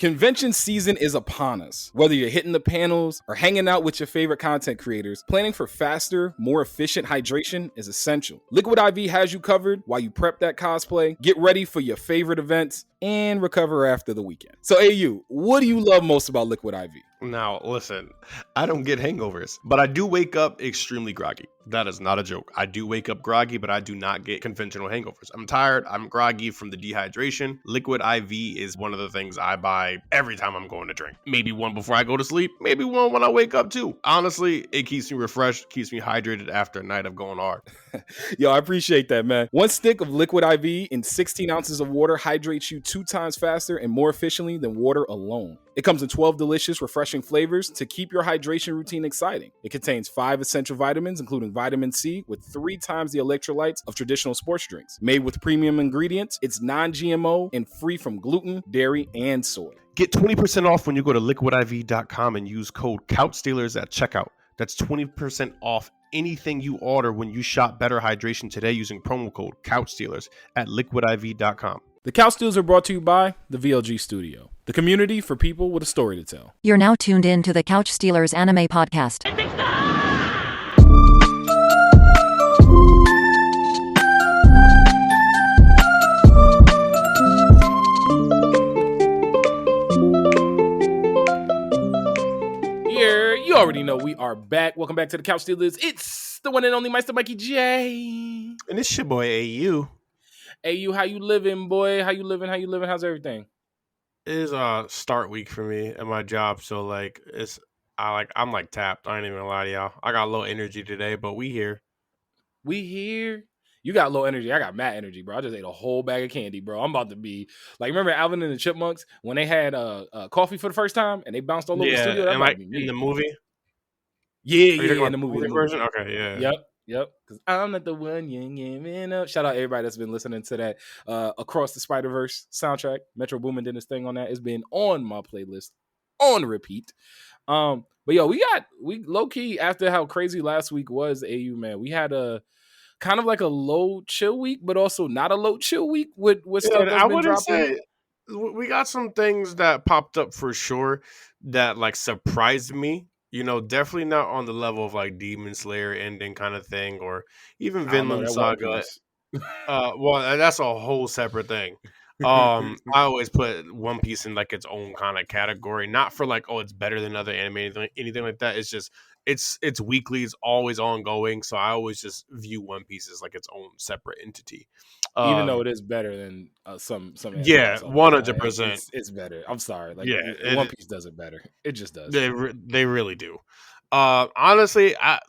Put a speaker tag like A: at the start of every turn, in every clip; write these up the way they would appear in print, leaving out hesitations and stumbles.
A: Convention season is upon us. Whether you're hitting the panels or hanging out with your favorite content creators, planning for faster, more efficient hydration is essential. Liquid IV has you covered while you prep that cosplay, get ready for your favorite events, and recover after the weekend. So AU, what do you love most about Liquid IV?
B: Now, listen, I don't get hangovers, but I do wake up extremely groggy. That is not a joke. I do wake up groggy, but I do not get conventional hangovers. I'm tired. I'm groggy from the dehydration. Liquid IV is one of the things I buy every time I'm going to drink. Maybe one before I go to sleep. Maybe one when I wake up too. Honestly, it keeps me refreshed, keeps me hydrated after a night of going hard.
A: Yo, I appreciate that, man. One stick of Liquid IV in 16 ounces of water hydrates you 2 times faster and more efficiently than water alone. It comes in 12 delicious, refreshing flavors to keep your hydration routine exciting. It contains 5 essential vitamins, including vitamin C, with 3 times the electrolytes of traditional sports drinks. Made with premium ingredients, it's non-GMO and free from gluten, dairy, and soy.
B: Get 20% off when you go to liquidiv.com and use code CouchStealers at checkout. That's 20% off anything you order when you shop Better Hydration today using promo code CouchStealers at liquidiv.com.
A: The Couch Steals are brought to you by the VLG Studio, the community for people with a story to tell.
C: You're now tuned in to the Couch Stealers Anime Podcast.
A: Here, you already know we are back. Welcome back to the Couch Stealers. It's the one and only Meister Mikey J.
B: And it's your boy AU.
A: AU, how you living, boy? How you living? How's everything?
B: It is a start week for me at my job, so I'm tapped. I ain't even gonna lie to y'all. I got low energy today, but we here.
A: We here. You got low energy. I got mad energy, bro. I just ate a whole bag of candy, bro. I'm about to be like, remember Alvin and the Chipmunks when they had coffee for the first time and they bounced all over the studio?
B: And like in the movie.
A: Yeah, in the movie
B: version. Okay, yeah.
A: Yep. Because I'm not the one you giving up. Shout out everybody that's been listening to that Across the Spider-Verse soundtrack. Metro Boomin did his thing on that. It's been on my playlist on repeat. But yo, we low key after how crazy last week was, AU, man. We had a kind of like a low chill week, but also not a low chill week with stuff that's been dropping. Say
B: we got some things that popped up for sure that like surprised me. You know, definitely not on the level of like Demon Slayer ending kind of thing, or even Vinland Saga. Well, that's a whole separate thing. I always put One Piece in like its own kind of category, not for like, oh, it's better than other anime, anything like that. It's just it's weekly, it's always ongoing. So I always just view One Piece as like its own separate entity.
A: Even though it is better than some
B: yeah, 100%,
A: it's better. I'm sorry, like One Piece does it better. It just does.
B: They really do. Honestly, I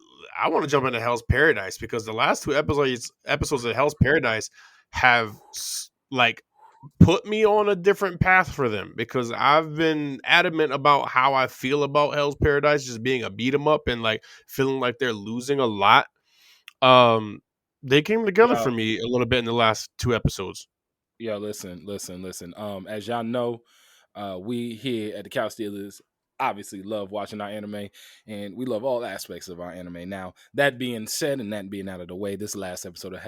B: want to jump into Hell's Paradise because the last 2 episodes of Hell's Paradise have like put me on a different path for them, because I've been adamant about how I feel about Hell's Paradise just being a beat 'em up and like feeling like they're losing a lot. They came together for me a little bit in the last 2 episodes.
A: Yeah, listen. As y'all know, we here at the Couch Stealers obviously love watching our anime, and we love all aspects of our anime. Now, that being said, and that being out of the way, this last episode of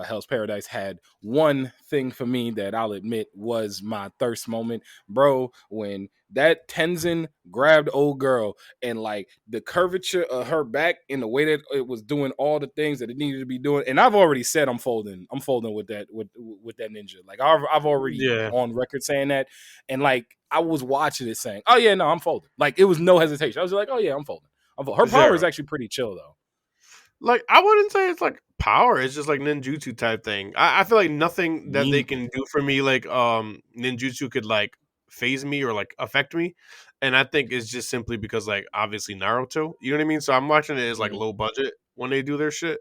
A: Hell's Paradise had one thing for me that I'll admit was my thirst moment, bro. When that Tenzin grabbed old girl and like the curvature of her back in the way that it was doing all the things that it needed to be doing, and I've already said I'm folding with that ninja. Like I've already on record saying that, and like I was watching it saying, oh yeah, no, I'm folding. Like it was no hesitation. I was like, oh yeah, I'm folding. Her power is actually pretty chill though.
B: Like I wouldn't say it's like power. It's just like ninjutsu type thing. I feel like nothing that they can do for me like ninjutsu could like phase me or like affect me, and I think it's just simply because like obviously Naruto, you know what I mean? So I'm watching it as like low budget when they do their shit.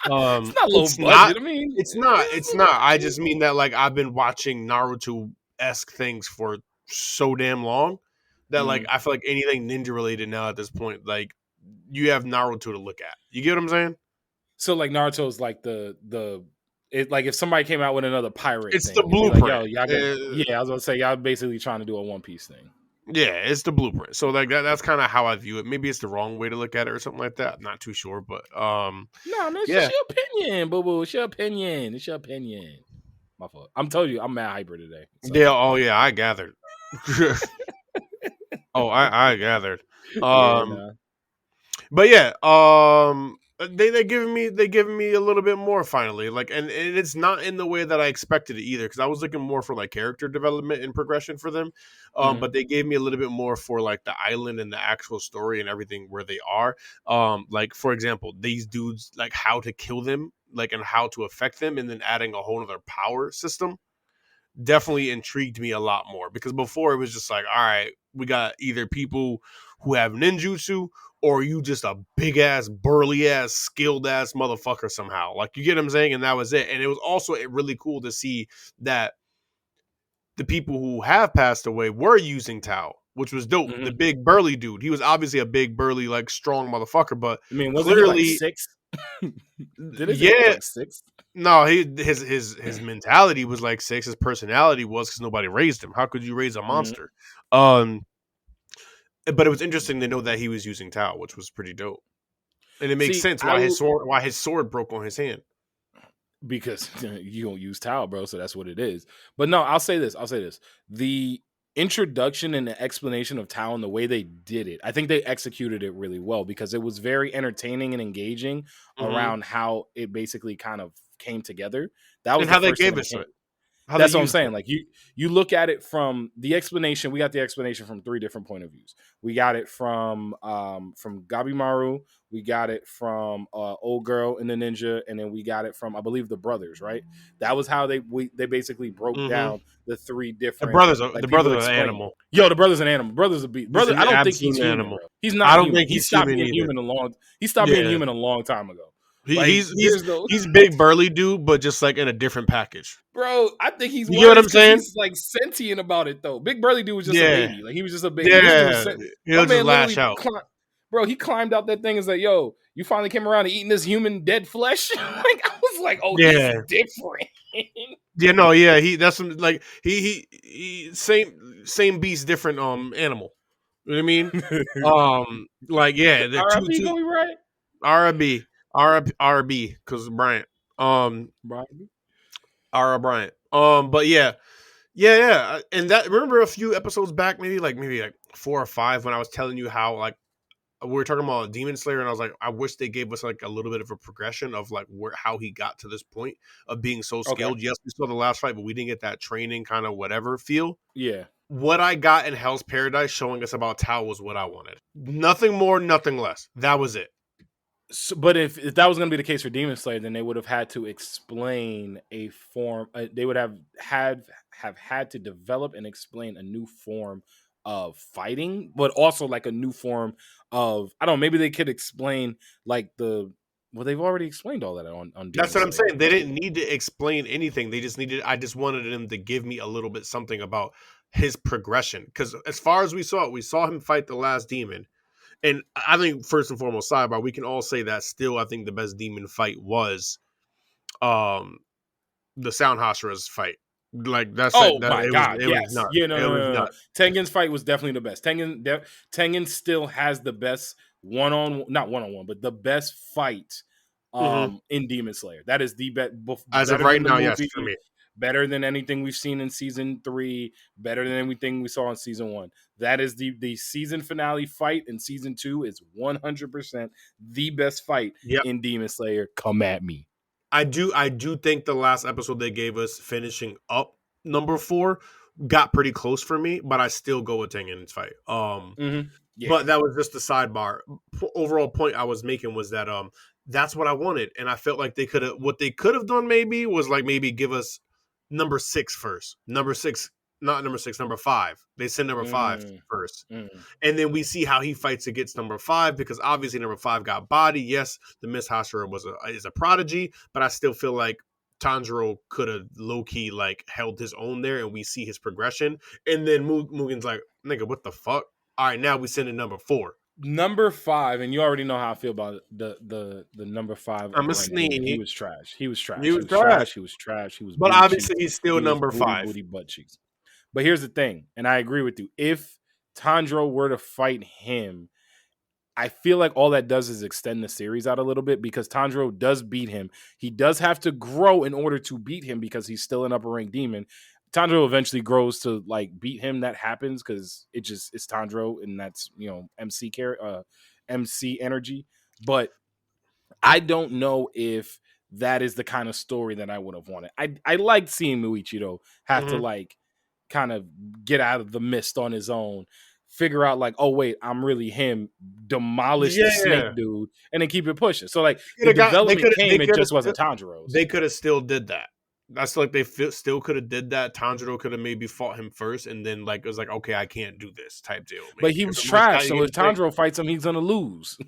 A: It's not low budget.
B: It's not. I just mean that like I've been watching Naruto-esque things for so damn long that like I feel like anything ninja related now at this point, like you have Naruto to look at. You get what I'm saying?
A: So like Naruto's like like if somebody came out with another pirate,
B: it's
A: thing,
B: the blueprint.
A: Like, I was gonna say y'all basically trying to do a One Piece thing.
B: Yeah, it's the blueprint. So like that's kind of how I view it. Maybe it's the wrong way to look at it or something like that. I'm not too sure, but
A: no, man, it's your opinion, boo boo. It's your opinion. My fault. I'm telling you, I'm mad hyper today. So
B: Yeah. Oh yeah, I gathered. I gathered.
A: yeah,
B: Um,
A: nah.
B: but yeah, they giving me a little bit more finally, like, and it's not in the way that I expected it either, because I was looking more for like character development and progression for them,
A: Mm-hmm.
B: but they gave me a little bit more for like the island and the actual story and everything where they are, like for example, these dudes, like how to kill them, like, and how to affect them, and then adding a whole other power system definitely intrigued me a lot more, because before it was just like, all right, we got either people who have ninjutsu, or you just a big ass, burly ass, skilled ass motherfucker somehow. Like, you get what I'm saying? And that was it. And it was also really cool to see that the people who have passed away were using Tao, which was dope.
A: Mm-hmm.
B: The big burly dude, he was obviously a big burly, like strong motherfucker, but
A: I mean, wasn't he like
B: clearly,
A: 6? Did they say he was
B: yeah.
A: like 6?
B: No, his mentality was like 6. His personality was, because nobody raised him. How could you raise a
A: Mm-hmm.
B: monster? Um, but it was interesting to know that he was using Tao, which was pretty dope, and it makes
A: See,
B: sense why his sword broke on his hand.
A: because you don't use towel, bro. So that's what it is. But no, I'll say this. The introduction and the explanation of towel and the way they did it, I think they executed it really well, because it was very entertaining and engaging
B: Mm-hmm.
A: around how it basically kind of came together. That was
B: And
A: the
B: how they
A: first thing
B: gave
A: that
B: us
A: came.
B: it, how they
A: That's what I'm
B: used
A: saying.
B: it.
A: Like you look at it from the explanation. We got the explanation from 3 different point of views. We got it from Gabimaru. We got it from old girl and the ninja, and then we got it from, I believe, the brothers. Right. That was how they basically broke
B: Mm-hmm.
A: down the 3
B: The
A: different,
B: brothers, are,
A: like,
B: the
A: people
B: brothers are an
A: explain.
B: animal.
A: Yo, the brother's an animal. Brother's a beast.
B: Just
A: Brother,
B: an
A: I don't think he's
B: absolute
A: human,
B: animal.
A: bro. He's
B: I
A: not
B: don't
A: human.
B: think
A: He
B: he's
A: stopped
B: human
A: being
B: either.
A: human a long. He stopped being
B: Yeah,
A: human a long time ago.
B: he,
A: Like,
B: he's he's
A: there's no.
B: he's big burly dude, but just like in a different package.
A: Bro, I think he's
B: You get what
A: worse
B: I'm
A: because
B: saying?
A: he's like sentient about it though. Big Burly dude was just a
B: Yeah,
A: baby. Like, he was just a baby. This dude,
B: yeah.
A: my
B: He'll just
A: man,
B: lash
A: literally
B: out.
A: bro. He climbed out that thing and said, "Yo, you finally came around to eating this human dead flesh." Like, I was like, "Oh, he's
B: Yeah.
A: different."
B: Yeah, no, yeah, like he same beast, different animal. You know what I mean? Like, yeah, the
A: R.I.P.
B: two
A: Kobe Bryant.
B: RB RB because Bryant.
A: Bro.
B: Bryant. But yeah. And that, remember a few episodes back, maybe like 4 or 5, when I was telling you how, like, we were talking about Demon Slayer, and I was like, I wish they gave us like a little bit of a progression of like how he got to this point of being so
A: Okay.
B: skilled. Yes, we saw the last fight, but we didn't get that training kind of whatever feel.
A: Yeah.
B: What I got in Hell's Paradise showing us about Tao was what I wanted. Nothing more, nothing less. That was it.
A: So, but if that was going to be the case for Demon Slayer, then they would have had to explain a form. They would have had to develop and explain a new form of fighting, but also like a new form of, I don't know. Maybe they could explain like well, they've already explained all that on Demon
B: That's what I'm
A: Slayer.
B: saying. They didn't need to explain anything. I just wanted them to give me a little bit something about his progression. Because as far as we saw him fight the last demon. And I think, first and foremost, sidebar, we can all say that still, I think the best demon fight was the Sound Hashira's fight. Like,
A: Oh
B: that
A: my god,
B: it was
A: yes.
B: nuts.
A: Yeah, no,
B: It
A: no,
B: was
A: no, no.
B: nuts.
A: Tengen's fight was definitely the best. Tengen still has the best not one on one, but the best fight
B: Mm-hmm.
A: in Demon Slayer. That is the
B: As of
A: better
B: right
A: than the
B: now, yes, for
A: movie,
B: me.
A: better than anything we've seen in season 3, better than anything we saw in season 1. That is the season finale fight in season 2 is 100% the best fight
B: Yep.
A: in Demon Slayer. Come at me.
B: I do think the last episode they gave us finishing up number 4 got pretty close for me, but I still go with Tengen's fight.
A: Mm-hmm. Yeah.
B: But that was just the sidebar. Overall point I was making was that that's what I wanted, and I felt like they could have done maybe was like maybe give us number 6 first. Number 6, not number 6, number 5. They send number 5 first. And then we see how he fights against number 5, because obviously number 5 got body. Yes, the Miss Hashira is a prodigy, but I still feel like Tanjiro could have low key like held his own there, and we see his progression. And then Mugen's like, nigga, what the fuck? All right, now we send in number 4.
A: Number 5, and you already know how I feel about the number 5
B: I'm a
A: ranked demon. He
B: sneak.
A: was trash. He was trash.
B: He
A: He
B: was
A: was trash.
B: trash.
A: He was trash. He was
B: But
A: booty
B: obviously
A: cheeks.
B: he's still
A: He was
B: number 5.
A: booty butt cheeks. But here's the thing, and I agree with you. If Tanjiro were to fight him, I feel like all that does is extend the series out a little bit because Tanjiro does beat him. He does have to grow in order to beat him because he's still an upper rank demon. Tanjiro eventually grows to like beat him. That happens because it's Tanjiro and that's MC energy. But I don't know if that is the kind of story that I would have wanted. I liked seeing Muichiro have to
B: Mhm.
A: like kind of get out of the mist on his own, figure out like, oh wait, I'm really him, demolish the
B: Yeah.
A: snake dude, and then keep it pushing. So like
B: Coulda
A: the
B: got they
A: development
B: coulda
A: came, it just wasn't Tanjiro's.
B: they coulda still did that. That's like they still coulda did that. Tanjiro coulda maybe fought him first, and then like it was like, okay, I can't do this type deal,
A: But
B: maybe
A: he
B: or
A: was
B: something like that.
A: trash.
B: You
A: So
B: get
A: if
B: what I'm saying?
A: Tanjiro fights him, he's gonna lose.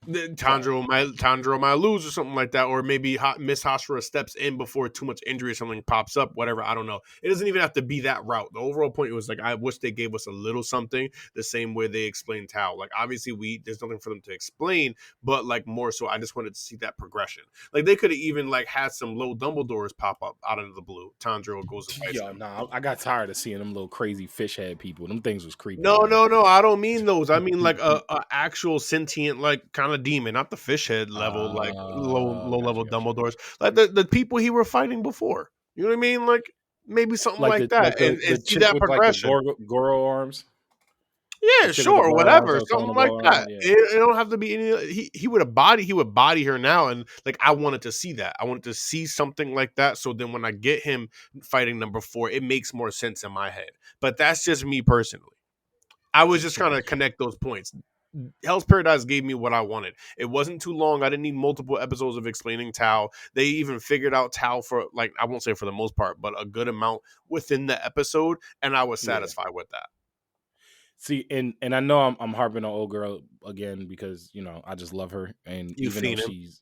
A: So
B: Tanjiro might lose or something like that, or maybe Miss Hashira steps in before too much injury or something pops up. Whatever, I don't know. It doesn't even have to be that route. The overall point was like I wish they gave us a little something the same way they explained Tao. Like obviously there's nothing for them to explain, but like more so, I just wanted to see that progression. Like they could have even like had some low Dumbledores pop up out of the blue. Tanjiro goes and fights
A: yo,
B: them.
A: nah, I got tired of seeing them little crazy fish head people. Them things was creepy,
B: No,
A: man.
B: no, no. I don't mean those. I mean like a actual sentient like kind of demon, not the fish head level, like low
A: Got
B: level
A: you, got you.
B: Dumbledores, like the people he were fighting before. You know what I mean? Like maybe something
A: Like
B: like that,
A: the
B: and see
A: chick
B: that
A: with like the
B: progression.
A: Goro arms. The
B: Yeah,
A: chick with the
B: sure,
A: Goro arms that
B: whatever,
A: was throwing
B: something
A: the
B: like
A: ball around.
B: that.
A: Yeah.
B: It don't have to be any. He would body her now, and like I wanted to see that. I wanted to see something like that. So then when I get him fighting number 4, it makes more sense in my head. But that's just me personally. I was just trying to
A: Gotcha.
B: connect those points. Hell's Paradise gave me what I wanted. It wasn't too long. I didn't need multiple episodes of explaining Tao. They even figured out Tao for like I won't say for the most part, but a good amount within the episode, and I was
A: Yeah.
B: satisfied with that.
A: See, and I know I'm harping on old girl again because I just love her, and
B: You
A: even though
B: fiend him.
A: she's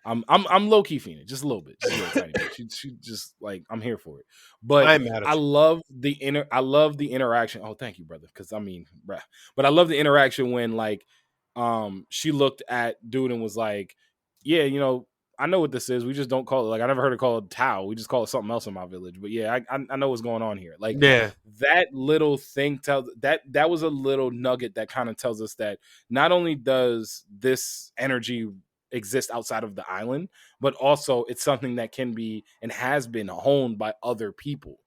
A: I'm low key feeling just a little bit, just a little tiny bit. She just like I'm here for it, but
B: I ain't mad at you.
A: I love the interaction. Oh, thank you, brother, because I mean, bruh. But I love the interaction when like she looked at dude and was like, yeah, I know what this is. We just don't call it like I never heard it called Tao. We just call it something else in my village. But yeah, I know what's going on here. Like
B: Yeah.
A: that little thing tells that was a little nugget that kind of tells us that not only does this energy exist outside of the island, but also it's something that can be and has been honed by other people.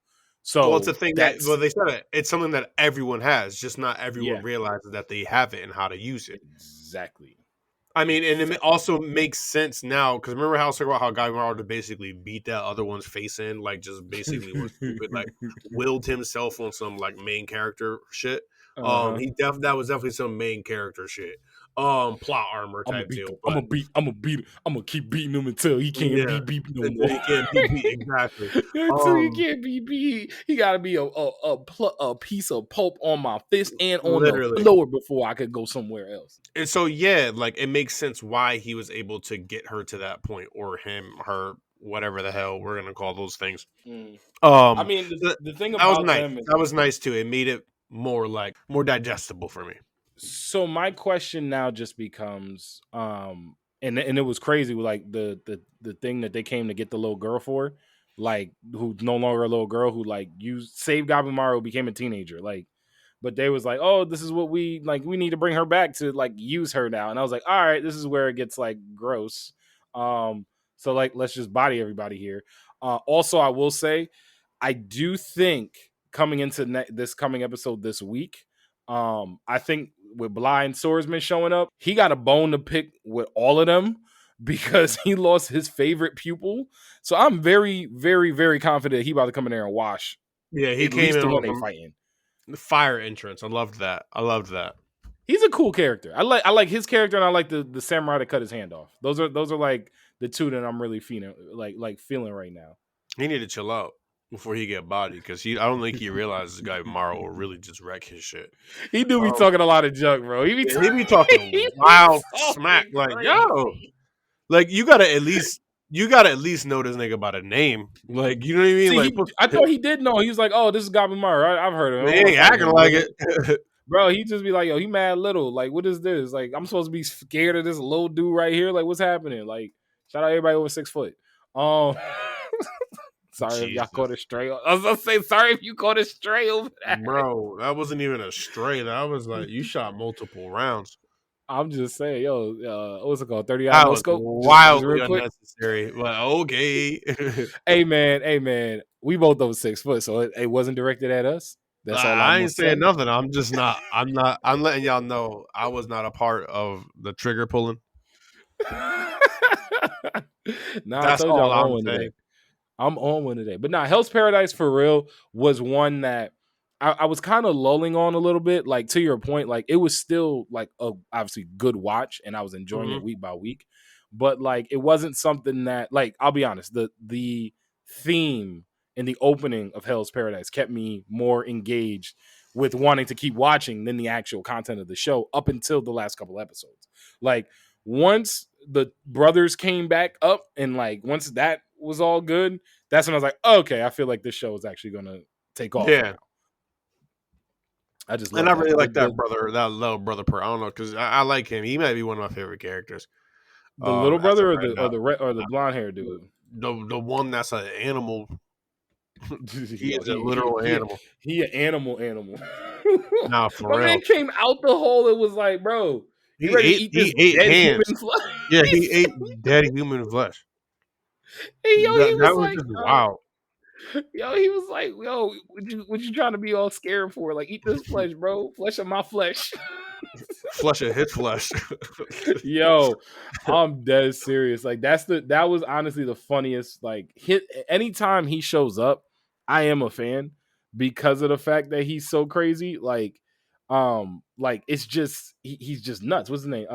B: Well, it's a
A: So
B: thing that
A: that's
B: they said it's something that everyone has, just not everyone
A: yeah,
B: realizes that they have it and how to use it.
A: exactly.
B: I mean, and it
A: Exactly.
B: also makes sense now because remember how I was talking about how Guy Maraldo basically beat that other one's face in, like just basically was stupid, like willed himself on some like main character shit.
A: Uh-huh.
B: That was definitely some main character shit. Plot armor
A: I'm gonna
B: type
A: beat
B: deal,
A: him.
B: but
A: I'm gonna keep beating him until he can't
B: yeah,
A: be beat no
B: until
A: more.
B: he can't be beat exactly.
A: Until he
B: Um,
A: can't be beat, he gotta be a piece of pulp on my fist and on the
B: literally.
A: floor before I could go somewhere else.
B: And so yeah, like it makes sense why he was able to get her to that point, or him, her, whatever the hell we're gonna call those things.
A: Mm. I
B: Um,
A: mean,
B: th-
A: the thing
B: that was
A: about
B: nice.
A: them is
B: That was nice too. It made it more digestible for me.
A: so my question now just becomes and it was crazy with like the thing that they came to get the little girl for, like who's no longer a little girl who like used saved Gabimaru, became a teenager, like but they was like, oh, this is what we like, we need to bring her back to like use her now. And I was like, all right, this is where it gets like gross. So like let's just body everybody here. Also I will say I do think coming into this coming episode this week, I think with Blind Swordsman showing up, he got a bone to pick with all of them because he lost his favorite pupil. So I'm very, very, very confident he about to come in there and wash
B: Yeah, he
A: at
B: came
A: least
B: in
A: the
B: on
A: one they
B: some
A: fighting.
B: fire entrance. I loved that. I loved that.
A: He's a cool character. I like his character, and I like the samurai that cut his hand off. Those are like the two that I'm really feeling like feeling right now.
B: He needed to chill out before he get bodied because I don't think he realizes this guy Maro will really just wreck his shit.
A: He do be
B: Um,
A: talking a lot of junk, bro. He be,
B: yeah, he be
A: he
B: talking
A: be
B: wild smack,
A: talking
B: like yo,
A: crazy.
B: like you gotta at least know this nigga by the name, like you know what I mean,
A: See,
B: like
A: I thought he did know. He was like, "Oh, this is Gabimaru. I've heard of him. I
B: he
A: want to
B: ain't
A: fight
B: acting
A: him,
B: like
A: bro."
B: it.
A: Bro, he just be like, "Yo, he mad little. Like, what is this? Like, I'm supposed to be scared of this little dude right here. Like, what's happening? Like, shout out everybody over 6 foot." Um, sorry if y'all caught
B: Jesus,
A: it straight. I was gonna say sorry if you caught it straight over there.
B: bro, that wasn't even a stray. That was like you shot multiple rounds.
A: I'm just saying, yo, what's it called? 30
B: That
A: no
B: was
A: scope. Just
B: wildly
A: real quick.
B: unnecessary. But okay.
A: Hey man. We both those 6 foot, so it wasn't directed at us. That's all I'm
B: I
A: gonna
B: ain't saying
A: say.
B: nothing. I'm just not. I'm not. I'm letting y'all know I was not a part of the trigger pulling.
A: Nah, I
B: That's
A: told you I'm
B: all
A: on
B: I'm
A: one today.
B: saying.
A: I'm on one today. But nah, Hell's Paradise for real was one that I was kind of lulling on a little bit. Like to your point, like it was still like a obviously good watch, and I was enjoying it
B: Hmm.
A: week by week. But like it wasn't something that like I'll be honest, the theme in the opening of Hell's Paradise kept me more engaged with wanting to keep watching than the actual content of the show up until the last couple episodes. Like once the brothers came back up and like once that was all good, that's when I was like, okay, I feel like this show is actually gonna take off
B: Yeah,
A: now. I just
B: and
A: love
B: I
A: that.
B: really like that
A: The
B: brother, that little brother. I don't know because I like him. He might be one of my favorite characters.
A: the little
B: As of
A: brother or
B: right now,
A: the blonde hair dude.
B: the one that's an animal. He
A: Yo,
B: is a literal animal.
A: he an animal.
B: Nah, for
A: My man
B: real.
A: came out the hole. It was like, bro, you ready to eat this
B: He ate
A: dead
B: hands.
A: human flesh?
B: Yeah, he ate dead human flesh.
A: He was
B: That was
A: like,
B: just wild.
A: he was like, yo, what you trying to be all scared for? Like, eat this flesh, bro. Flesh of my flesh.
B: Flesh of his flesh.
A: Yo, I'm dead serious. Like that was honestly the funniest. Like hit anytime he shows up, I am a fan because of the fact that he's so crazy. Like it's just he's just nuts. What's his name?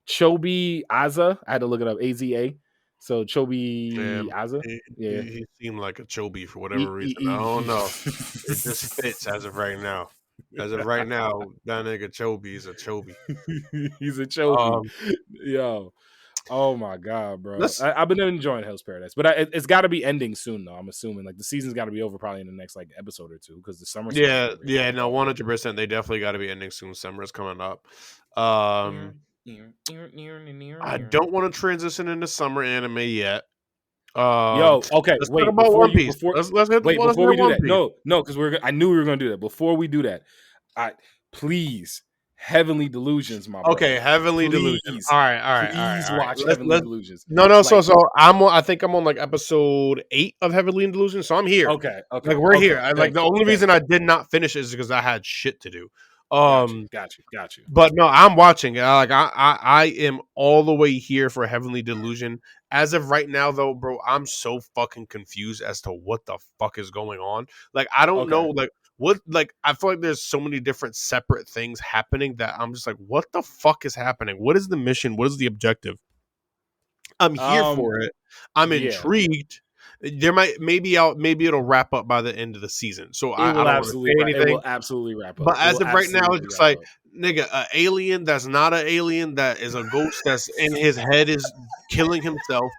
A: Chobi Aza. I had to look it up. AZA. So Chobi
B: Man,
A: Aza. Yeah.
B: he seemed like a choby for whatever
A: He-
B: reason. I don't
A: he-
B: know. It just fits as of right now. As of right now, that nigga Chobi is a Chobi.
A: He's a Chobi.
B: Um,
A: Yo. Oh my god, bro!
B: let's
A: I've been enjoying Hell's Paradise, but it's got to be ending soon, though. I'm assuming like the season's got to be over probably in the next like episode or two because the summer season's
B: yeah,
A: getting ready to
B: yeah,
A: kick
B: no,
A: off.
B: 100%. They definitely got to be ending soon. Summer's coming up.
A: Yo,
B: I don't want to transition into summer anime yet. Um,
A: okay,
B: let's talk
A: wait
B: about One Piece.
A: before
B: Let's
A: before
B: hit
A: we do
B: One
A: that.
B: Piece.
A: No, because I knew we were gonna do that. Before we do that, I please Heavenly Delusions, my
B: Okay,
A: brother.
B: Heavenly Delusion.
A: Please,
B: All
A: please
B: right.
A: watch Heavenly
B: Let's
A: Delusions.
B: no.
A: Like,
B: I think I'm on like episode 8 of Heavenly Delusion, so I'm here. Like we're here. Like
A: Thank
B: the
A: you,
B: only
A: thank
B: reason
A: you.
B: I did not finish is because I had shit to do.
A: Got you.
B: But no, I'm watching. Like I am all the way here for Heavenly Delusion. As of right now, though, bro, I'm so fucking confused as to what the fuck is going on. Like I don't know.
A: Okay.
B: Like what? Like I feel like there's so many different separate things happening that I'm just like, what the fuck is happening? What is the mission? What is the objective? I'm here
A: Um.
B: for it. I'm
A: Yeah.
B: intrigued. There might maybe it'll wrap up by the end of the season. So I don't want to say
A: It will
B: anything.
A: absolutely wrap up.
B: But
A: It
B: as
A: will
B: of right now, it's
A: absolutely
B: just
A: wrap
B: like,
A: up.
B: nigga, an alien that's not an alien, that is a ghost that's in his head is killing himself.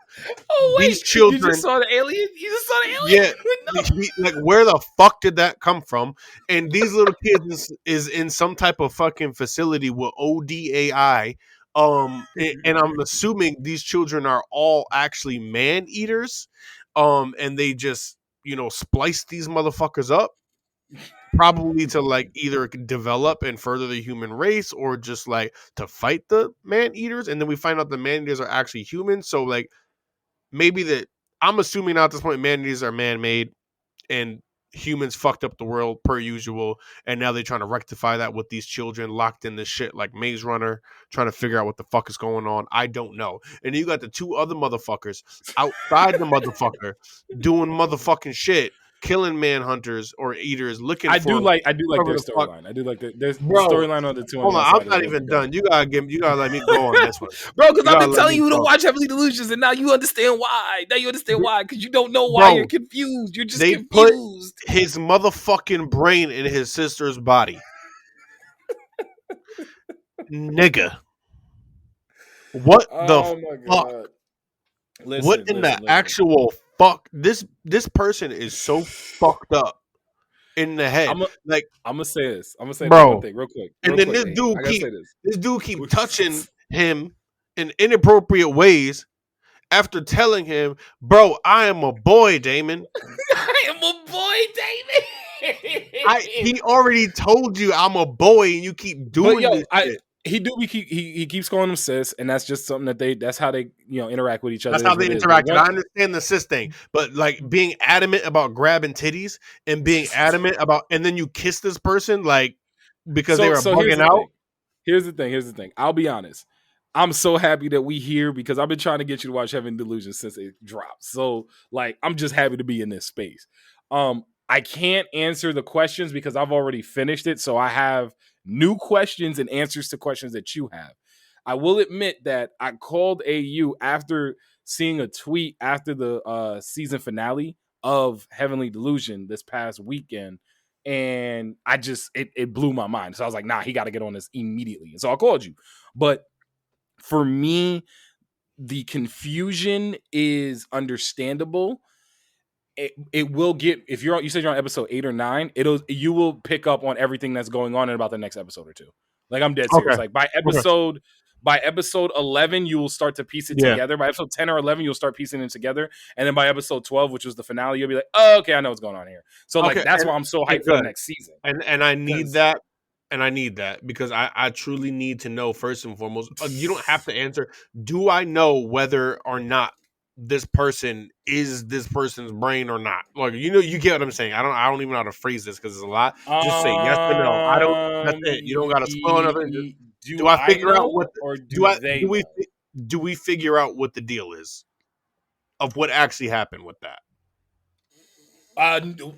A: Oh
B: These
A: wait, you just
B: children,
A: saw the alien? You just saw the
B: yeah,
A: alien?
B: like where the fuck did that come from? And these little kids is in some type of fucking facility with ODAI. And I'm assuming these children are all actually man eaters. And they just splice these motherfuckers up probably to like either develop and further the human race or just like to fight the man eaters, and then we find out the man eaters are actually humans. So like maybe that, I'm assuming now at this point man eaters are man-made and humans fucked up the world per usual, and now they're trying to rectify that with these children locked in this shit like Maze Runner, trying to figure out what the fuck is going on. I don't know. And then you got the two other motherfuckers outside the motherfucker doing motherfucking shit, killing manhunters or eaters, looking for
A: I do like
B: whoever
A: their
B: the fuck.
A: storyline. I do like the
B: Bro,
A: storyline on the two on
B: hold
A: the
B: on, I'm
A: outside
B: not
A: is
B: even
A: dope.
B: done. You gotta let me go on this one.
A: Bro, because
B: You
A: I've
B: gotta
A: been
B: let
A: telling
B: me
A: you to
B: go,
A: watch Heavenly Delusions, and now you understand why. Now you understand why, because you don't know why you're
B: bro.
A: confused. You're just
B: They put
A: confused.
B: his motherfucking brain in his sister's body, nigga. What the
A: Oh my
B: fuck?
A: god.
B: What in the
A: Listen.
B: actual fuck? This person is so fucked up in the head,
A: I'm
B: like,
A: gonna say this. I'm gonna say this one
B: bro.
A: thing real quick.
B: And
A: Real
B: then
A: quick. Hey, I gotta say this.
B: this dude keep touching him in inappropriate ways after telling him, bro, I am a boy, Damon.
A: I am a boy, David.
B: He already told you I'm a boy, and you keep
A: But
B: doing
A: yo,
B: this shit.
A: He keeps calling them sis, and that's just something that's how they interact with each other.
B: That's how
A: Is
B: they
A: what it is. But
B: interacted. I understand the sis thing, but like being adamant about grabbing titties and being adamant about, and then you kiss this person like because they were
A: so here's
B: bugging
A: the
B: out.
A: thing. Here's the thing. I'll be honest. I'm so happy that we here because I've been trying to get you to watch Heaven Delusion since it dropped. So like I'm just happy to be in this space. I can't answer the questions because I've already finished it. So I have new questions and answers to questions that you have. I will admit that I called AU after seeing a tweet after the season finale of Heavenly Delusion this past weekend, and I just it blew my mind. So I was like, nah, he got to get on this immediately. And so I called you. But for me, the confusion is understandable. It will get if you said you're on episode 8 or 9, you will pick up on everything that's going on in about the next episode or two. Like I'm dead serious.
B: Okay.
A: Like
B: Okay.
A: by episode 11, you will start to piece it
B: Yeah.
A: together. By episode 10 or 11, you'll start piecing it together. And then by episode 12, which was the finale, you'll be like, oh, okay, I know what's going on here. So like that's why I'm so hyped for the next season.
B: And I need that. And I need that because I truly need to know first and foremost. You don't have to answer. Do I know whether or not this person is this person's brain or not? Like you get what I'm saying. I don't even know how to phrase this because it's a lot. Just say yes or no. I don't. That's it. You don't got to spoil nothing. Do I figure out what?
A: Or do
B: we figure out what the deal is of what actually happened with that?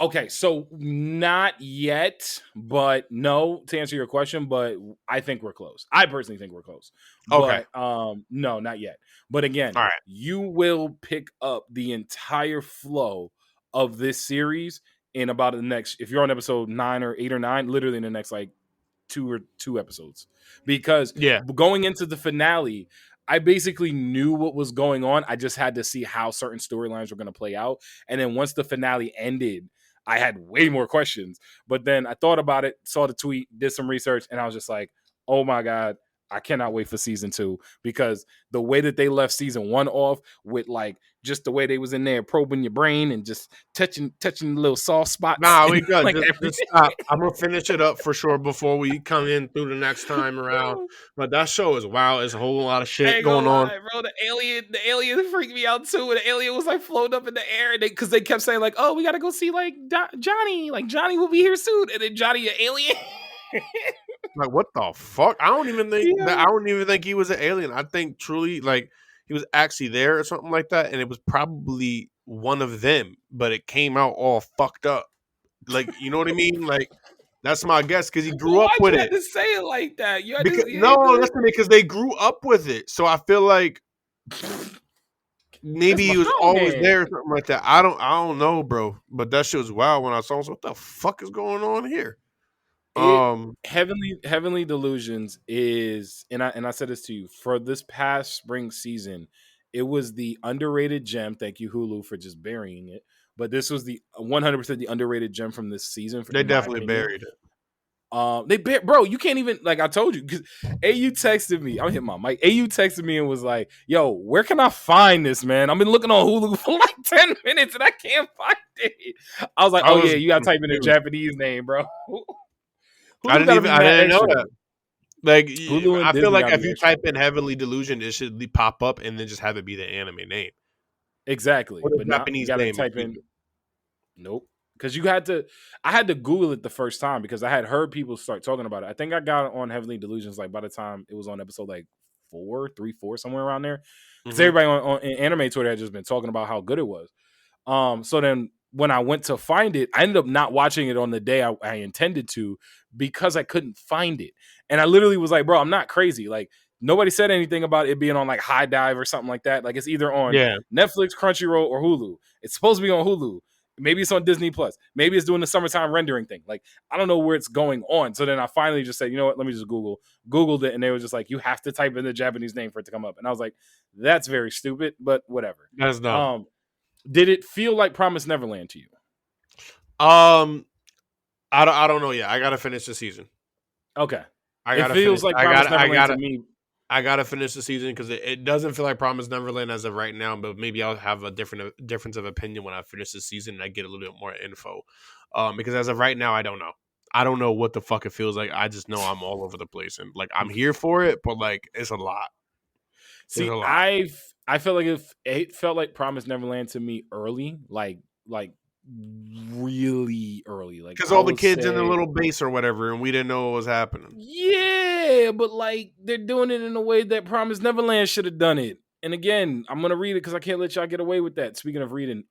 A: Okay, so not yet, but no, to answer your question, but I think we're close. I personally think we're close.
B: Okay.
A: But no, not yet. But again,
B: all right,
A: you will pick up the entire flow of this series in about the next, if you're on episode 9 or 8 or 9, literally in the next like two episodes. Because going into the finale, I basically knew what was going on. I just had to see how certain storylines were going to play out. And then once the finale ended, I had way more questions. But then I thought about it, saw the tweet, did some research, and I was just like, oh my God, I cannot wait for season 2 because the way that they left season 1 off with like just the way they was in there probing your brain and just touching little soft spots.
B: Nah, we good.
A: Like
B: just stop. I'm gonna finish it up for sure before we come in through the next time around. But that show is wow. There's a whole lot of shit going on.
A: Bro, the alien freaked me out too. And the alien was like floating up in the air, and because they kept saying like, "Oh, we gotta go see like Johnny. Like Johnny will be here soon." And then Johnny, an alien.
B: Like what the fuck? I don't even think he was an alien. I think truly like he was actually there or something like that, and it was probably one of them, but it came out all fucked up. Like you know what I mean? Like that's my guess because he grew up with it.
A: You had to say it like that.
B: Listen, because they grew up with it, so I feel like maybe he was always there or something like that. I don't know, bro. But that shit was wild when I saw him. So what the fuck is going on here?
A: Heavenly Delusions is, and I said this to you for this past spring season, it was the underrated gem. Thank you, Hulu, for just burying it. But this was the 100% the underrated gem from this season.
B: They definitely buried
A: it. Bro, you can't even, like I told you, because AU texted me. I'm hitting my mic. AU texted me and was like, "Yo, where can I find this, man? I've been looking on Hulu for like 10 minutes and I can't find it." I was like, yeah, you gotta type in the Japanese name, bro.
B: I didn't know that. Like, I feel like if you type in Heavenly Delusion, it should pop up and then just have it be the anime name.
A: Exactly. But Japanese name. Type in. Nope. Because I had to Google it the first time because I had heard people start talking about it. I think I got on Heavenly Delusions like by the time it was on episode like 4, somewhere around there. Because everybody on anime Twitter had just been talking about how good it was. So then when I went to find it, I ended up not watching it on the day I intended to because I couldn't find it. And I literally was like, bro, I'm not crazy. Like nobody said anything about it being on like High Dive or something like that. Like it's either on Netflix, Crunchyroll, or Hulu. It's supposed to be on Hulu. Maybe it's on Disney Plus. Maybe it's doing the summertime rendering thing. Like I don't know where it's going on. So then I finally just said, you know what? Let me just Googled it, and they were just like, you have to type in the Japanese name for it to come up. And I was like, that's very stupid, but whatever.
B: That's dumb.
A: Did it feel like Promised Neverland to you?
B: I don't know yet. I gotta finish the season.
A: Okay. It feels like Promised Neverland to me.
B: I gotta finish the season because it doesn't feel like Promised Neverland as of right now. But maybe I'll have a difference of opinion when I finish the season and I get a little bit more info. Because as of right now, I don't know. I don't know what the fuck it feels like. I just know I'm all over the place, and like I'm here for it, but like it's a lot. It's
A: See,
B: a lot.
A: I felt like if it felt like Promise Neverland to me early, like really early. Like
B: Because
A: I
B: all the
A: would
B: kids in the
A: say,
B: little base or whatever, and we didn't know what was happening.
A: yeah, but like they're doing it in a way that Promise Neverland should have done it. And again, I'm gonna read it because I can't let y'all get away with that. Speaking of reading,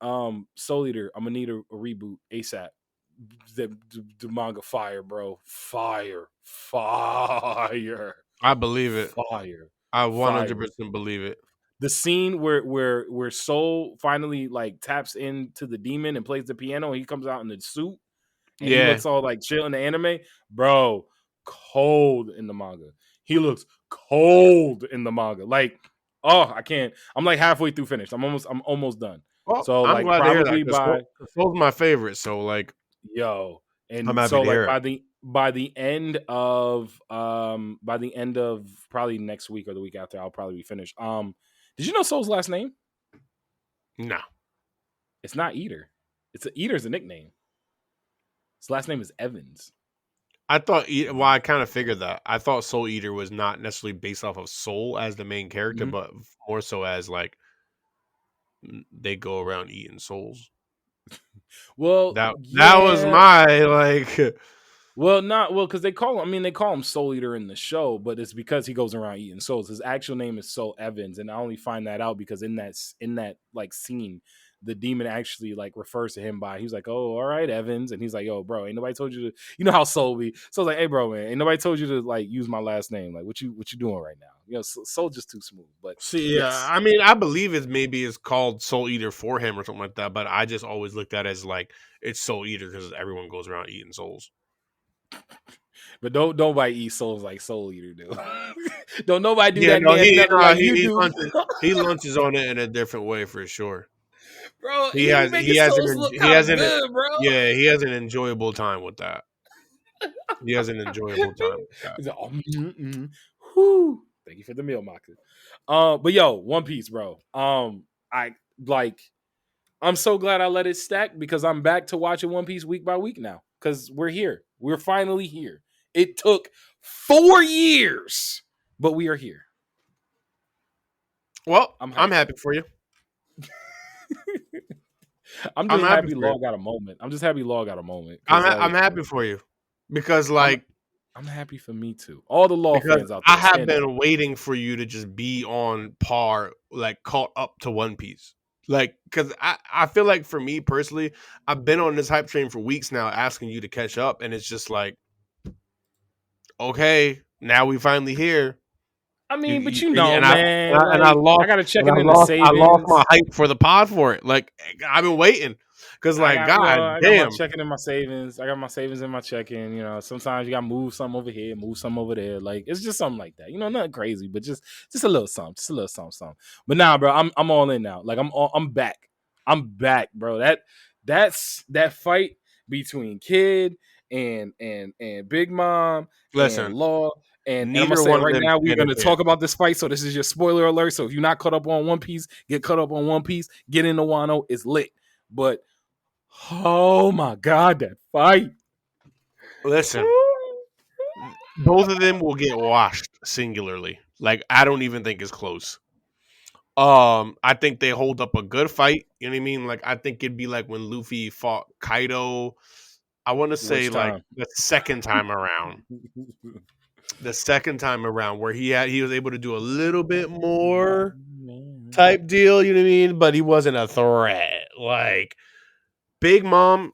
A: Soul Eater, I'm gonna need a reboot ASAP. The manga fire, bro, fire,
B: I believe it.
A: fire,
B: I
A: fire.
B: 100% believe it.
A: The scene where Soul finally like taps into the demon and plays the piano, and he comes out in the suit and he
B: Yeah.
A: looks all like chill in the anime, bro. Cold in the manga. He looks cold in the manga. Like, oh, I can't. I'm like halfway through finished. I'm almost done.
B: Well,
A: So
B: I'm
A: like
B: glad to hear that
A: probably
B: because
A: by
B: Soul's my favorite. So like,
A: yo,
B: I'm
A: and
B: happy
A: so
B: to
A: like
B: hear it.
A: by the end of probably next week or the week after, I'll probably be finished. Did you know Soul's last name?
B: No,
A: It's not Eater. Eater's a nickname. His last name is Evans.
B: I thought. Well, I kind of figured that. I thought Soul Eater was not necessarily based off of Soul as the main character,
A: Mhm.
B: but more so as like they go around eating souls.
A: Well,
B: That was
A: yeah.
B: my like.
A: Well, not well because they call him. I mean, they call him Soul Eater in the show, but it's because he goes around eating souls. His actual name is Soul Evans, and I only find that out because in that like scene, the demon actually like refers to him by. He's like, "Oh, all right, Evans," and he's like, "Yo, bro, ain't nobody told you to." You know how Soul be. So I was like, "Hey, bro, man, ain't nobody told you to like use my last name. Like, what you doing right now? You know, Soul just too smooth." But
B: See,
A: yes,
B: I mean, I believe it's called Soul Eater for him or something like that, but I just always looked at it as like it's Soul Eater because everyone goes around eating souls.
A: but don't nobody eat souls like Soul Eater do. Don't nobody do
B: Yeah,
A: that
B: no,
A: man nothing like you
B: he
A: do.
B: lunches on it in a different way for sure.
A: Bro, he be making souls look
B: He
A: kind
B: has
A: of
B: an
A: good, bro.
B: yeah, he has an enjoyable time with that. He has an enjoyable time with that.
A: He's like, oh, whew. Thank you for the meal, Maka. But yo, One Piece, bro. I like. I'm so glad I let it stack because I'm back to watching One Piece week by week now. Because we're here. We're finally here. It took 4 years, but we are here.
B: Well,
A: I'm
B: I'm
A: hyped.
B: happy for you.
A: I'm
B: I'm
A: just
B: happy
A: happy
B: for you.
A: Log got a moment. I'm just happy Log got a moment.
B: I'm happy for you because like
A: I'm happy for me too. All the Law
B: because
A: fans out
B: I
A: there,
B: have
A: stand up.
B: been waiting for you to just be on par, like caught up to One Piece. Like, because I feel like for me personally, I've been on this hype train for weeks now, asking you to catch up, and it's just like, okay, now we finally here.
A: I mean, but
B: And
A: man,
B: I
A: like I
B: lost
A: gotta check
B: and
A: it in the
B: I lost my
A: savings.
B: hype for the pod for it. Like I've been waiting because like God
A: I got my
B: damn.
A: checking in my savings. I got my savings in my checking. You know, sometimes you gotta move some over here, move some over there. Like it's just something like that. You know, nothing crazy, but just a little something, something. But nah, bro, I'm all in now. Like I'm back. I'm back, bro. That fight between Kid and Big Mom and
B: Listen,
A: Law. And I'm gonna
B: neither
A: say it
B: one of
A: right
B: them
A: now, we're
B: stand a
A: gonna
B: chance.
A: talk about this fight. So this is your spoiler alert. So if you're not caught up on One Piece, get caught up on One Piece. Get into Wano. It's lit. But oh my god, that fight.
B: Listen, both of them will get washed singularly. Like I don't even think it's close. I think they hold up a good fight. You know what I mean? Like I think it'd be like when Luffy fought Kaido. I want to say
A: Which
B: like
A: time?
B: the second time around. The second time around where he was able to do a little bit more type deal, you know what I mean? But he wasn't a threat. Like Big Mom,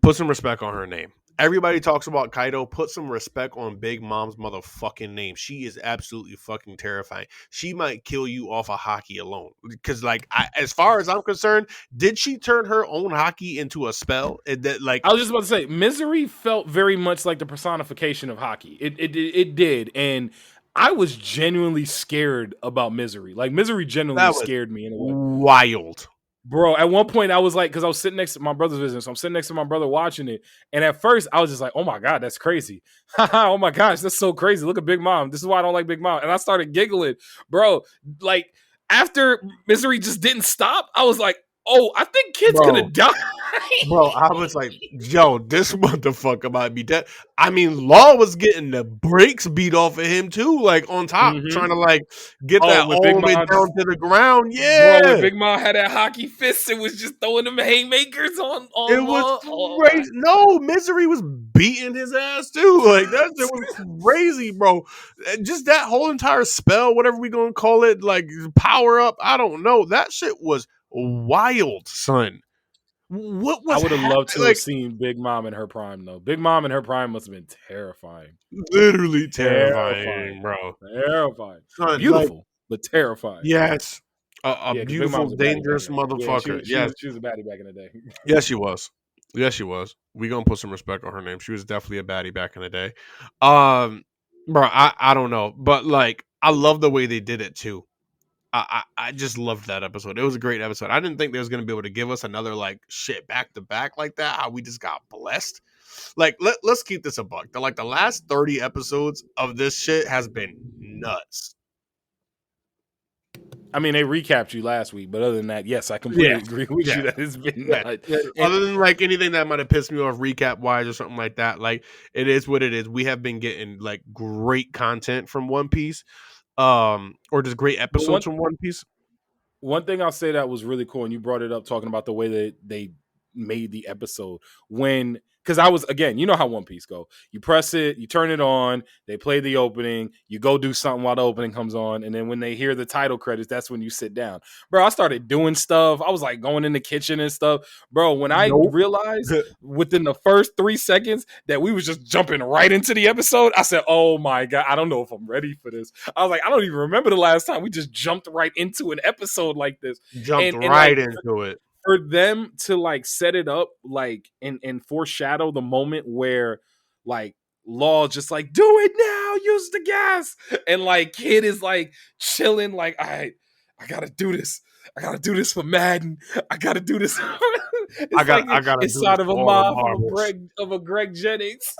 B: put some respect on her name. Everybody talks about Kaido. Put some respect on Big Mom's motherfucking name. She is absolutely fucking terrifying. She might kill you off of hockey alone. Because, like, as far as I'm concerned, did she turn her own hockey into a spell?
A: I was just about to say, Misery felt very much like the personification of hockey. It did, and I was genuinely scared about Misery. Like Misery genuinely
B: that was
A: scared me in a way.
B: wild.
A: Bro, at one point I was like, because I was sitting next to my brother's visiting, so I'm sitting next to my brother watching it, and at first I was just like, "Oh my god, that's crazy! Oh my gosh, that's so crazy! Look at Big Mom. This is why I don't like Big Mom." And I started giggling, bro. Like after Misery just didn't stop, I was like, Oh, I think Kid's gonna
B: bro.
A: die.
B: Bro, I was like, yo, this motherfucker might be dead. I mean, Law was getting the brakes beat off of him too, like on top,
A: Mm-hmm.
B: trying to like get
A: Oh,
B: that
A: with Big
B: all the way
A: Mom
B: down
A: just
B: to the ground.
A: bro, when
B: Yeah.
A: Big Mom had that hockey fist and was just throwing them haymakers
B: It
A: on
B: was
A: Law. Oh my
B: crazy. No, Misery was beating his ass too. Like that shit was crazy, bro. Just that whole entire spell, whatever we gonna call it, like power up. I don't know. That shit was wild, son. What
A: I
B: was
A: would have loved
B: happening?
A: to have
B: Like
A: seen Big Mom in her prime though. Big Mom in her prime must have been terrifying.
B: literally
A: Terrifying.
B: terrifying, bro.
A: Terrifying.
B: Son, like
A: Beautiful, but terrifying.
B: yes, a
A: Yeah, because Big Mom
B: beautiful,
A: was a baddie back in
B: dangerous
A: the day. Yeah,
B: motherfucker.
A: she
B: Yes,
A: was she was a baddie back in the day.
B: yes, she was. Yes, she was. We gonna put some respect on her name. She was definitely a baddie back in the day. Bro, I don't know, but like I love the way they did it too. I just loved that episode. It was a great episode. I didn't think they was gonna be able to give us another like shit back to back like that. How we just got blessed. Like let's keep this a buck. The last 30 episodes of this shit has been nuts.
A: I mean, they recapped you last week, but other than that, yes, I completely
B: Yeah,
A: agree with
B: yeah.
A: you that it's been
B: Yeah,
A: nuts.
B: yeah.
A: And
B: Other than like anything that might have pissed me off recap wise or something like that, like it is what it is. We have been getting like great content from One Piece, or just great
A: but
B: episodes from One Piece.
A: one thing I'll say that was really cool, and you brought it up talking about the way that they made the episode when because I was again, you know how One Piece go. You press it, you turn it on, they play the opening, you go do something while the opening comes on, and then when they hear the title credits, that's when you sit down. Bro, I started doing stuff. I was like going in the kitchen and stuff. Bro, when I
B: Nope.
A: realized within the first 3 seconds that we was just jumping right into the episode, I said, oh my God, I don't know if I'm ready for this. I was like, I don't even remember the last time we just jumped right into an episode like this.
B: Jumped
A: And like
B: right into it.
A: for them to like set it up like and foreshadow the moment where like Law just like do it now, use the gas, and like Kid is like chilling, like I gotta do this. I gotta do this for Madden. I gotta do this. It's like
B: I gotta do this
A: inside of
B: for
A: a
B: all the
A: mob
B: marbles.
A: of a Greg Jennings.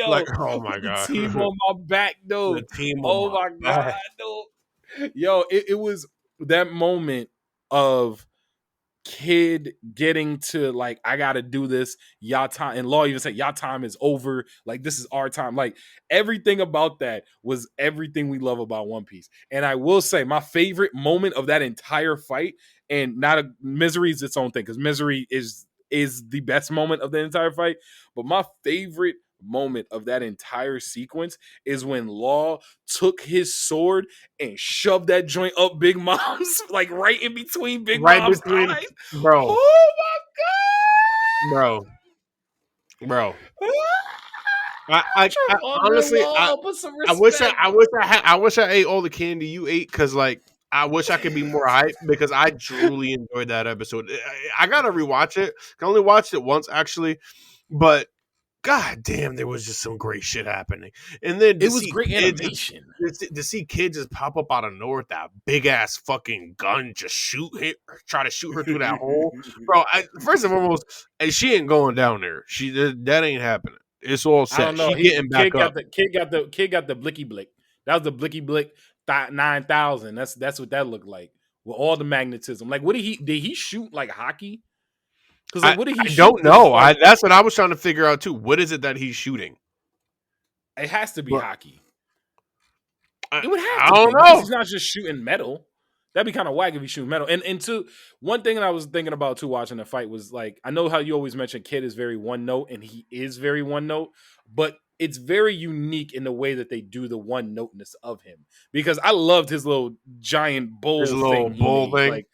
B: Like,
A: Yo,
B: oh my
A: with the
B: god,
A: team on my back,
B: the
A: though.
B: team on
A: Oh
B: my
A: my God,
B: back.
A: no. Yo, it was that moment of Kid getting to like, I gotta do this. Y'all time, and Law even said, y'all time is over. Like, this is our time. Like, everything about that was everything we love about One Piece. And I will say, my favorite moment of that entire fight, and not a Misery is its own thing, because Misery is the best moment of the entire fight. But my favorite moment of that entire sequence is when Law took his sword and shoved that joint up Big Mom's, like right in between Big
B: Right
A: Mom's
B: between,
A: eyes.
B: bro,
A: Oh
B: bro, bro.
A: my God!
B: I
A: Trip on the
B: honestly,
A: law. Put some
B: I
A: respect.
B: I wish I ate all the candy you ate because like I wish I could be more hyped because I truly enjoyed that episode. I gotta rewatch it. I only watched it once actually, but god damn, there was just some great shit happening. And then
A: It was great animation.
B: to see kids just pop up out of nowhere with that big ass fucking gun, just try to shoot her through that hole, bro. First and foremost, and she ain't going down there. That ain't happening. It's all
A: I
B: set.
A: don't know.
B: She getting back up.
A: Kid got the blicky blick. That was the blicky blick 9,000. That's what that looked like with all the magnetism. Like, what did he shoot like hockey? Because like, what did he
B: I
A: shoot?
B: don't
A: Because
B: know.
A: like
B: That's what I was trying to figure out too. What is it that he's shooting?
A: it has to be
B: But
A: hockey. It would have
B: I
A: to
B: don't
A: be because
B: know.
A: he's not just shooting metal. That'd be kind of whack if he's shooting metal. And two, one thing that I was thinking about too watching the fight was like, I know how you always mention Kid is very one note, and he is very one note, but it's very unique in the way that they do the one noteness of him. Because I loved his little giant
B: There's a
A: bull
B: little
A: thing he
B: bull
A: made.
B: thing.
A: Like,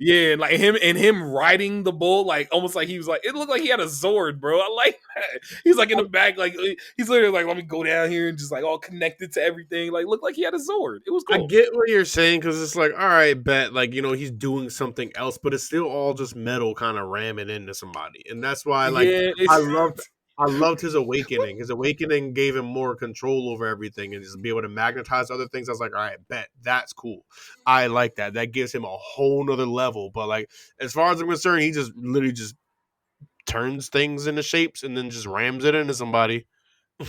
A: yeah, and like him riding the bull, like almost like he was like, it looked like he had a Zord, bro. I like that. He's like in the back, like he's literally like, let me go down here and just like all connected to everything. Like, looked like he had a Zord. It was
B: I
A: cool.
B: get what you're saying because it's like, all right, bet, like he's doing something else, but it's still all just metal kind of ramming into somebody, and that's why, like,
A: Yeah,
B: I
A: it's
B: loved his awakening. His awakening gave him more control over everything and just be able to magnetize other things. I was like, all right, bet that's cool. I like that. That gives him a whole nother level. But like, as far as I'm concerned, he just literally just turns things into shapes and then just rams it into somebody.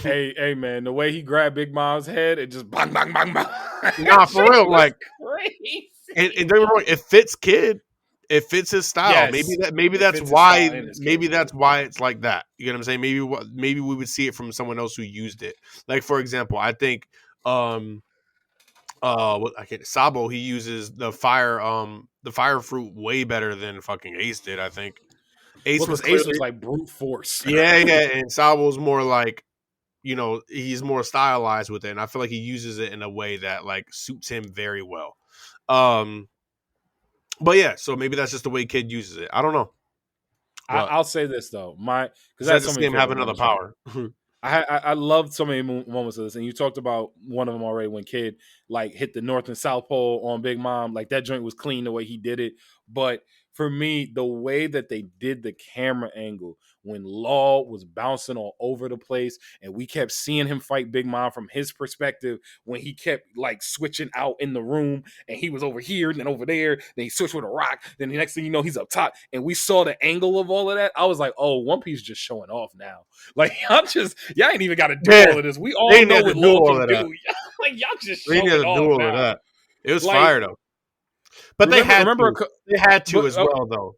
A: hey man, the way he grabbed Big Mom's head, it just bang bang bang bang.
B: Nah, for real, like,
A: Crazy.
B: and don't get me wrong, it fits Kid. It fits his style.
A: Yes,
B: maybe
A: it
B: that's
A: fits his
B: why
A: style and his
B: maybe
A: character.
B: that's why it's like that. You know what I'm saying? Maybe we would see it from someone else who used it. Like for example, I think what I can't Sabo, he uses the fire fruit way better than fucking Ace did, I think.
A: Well,
B: Ace was
A: because Ace was
B: clearly
A: like brute force.
B: yeah, and Sabo's more like, he's more stylized with it, and I feel like he uses it in a way that like suits him very well. Um but yeah, so maybe that's just the way Kid uses it. I don't know. But
A: I'll say this though, because
B: just
A: I
B: had
A: had
B: to
A: so
B: see
A: many
B: him have
A: favorite
B: another
A: moments from.
B: power.
A: I loved so many moments of this, and you talked about one of them already when Kid like hit the North and South Pole on Big Mom. Like that joint was clean the way he did it. But for me, the way that they did the camera angle when Law was bouncing all over the place, and we kept seeing him fight Big Mom from his perspective when he kept like switching out in the room, and he was over here and then over there. Then he switched with a rock. Then the next thing you know, he's up top, and we saw the angle of all of that. I was like, oh, One Piece just showing off now. Like y'all ain't even got to do
B: Yeah,
A: all of this. We
B: they
A: all
B: didn't
A: know
B: have to
A: what
B: do
A: Law
B: all
A: can
B: of that.
A: do. Like y'all just
B: They didn't
A: showing
B: have to do
A: off
B: all of
A: now.
B: that. It was
A: Like
B: fire though. But they had
A: remember,
B: to. They had to
A: but
B: as well though.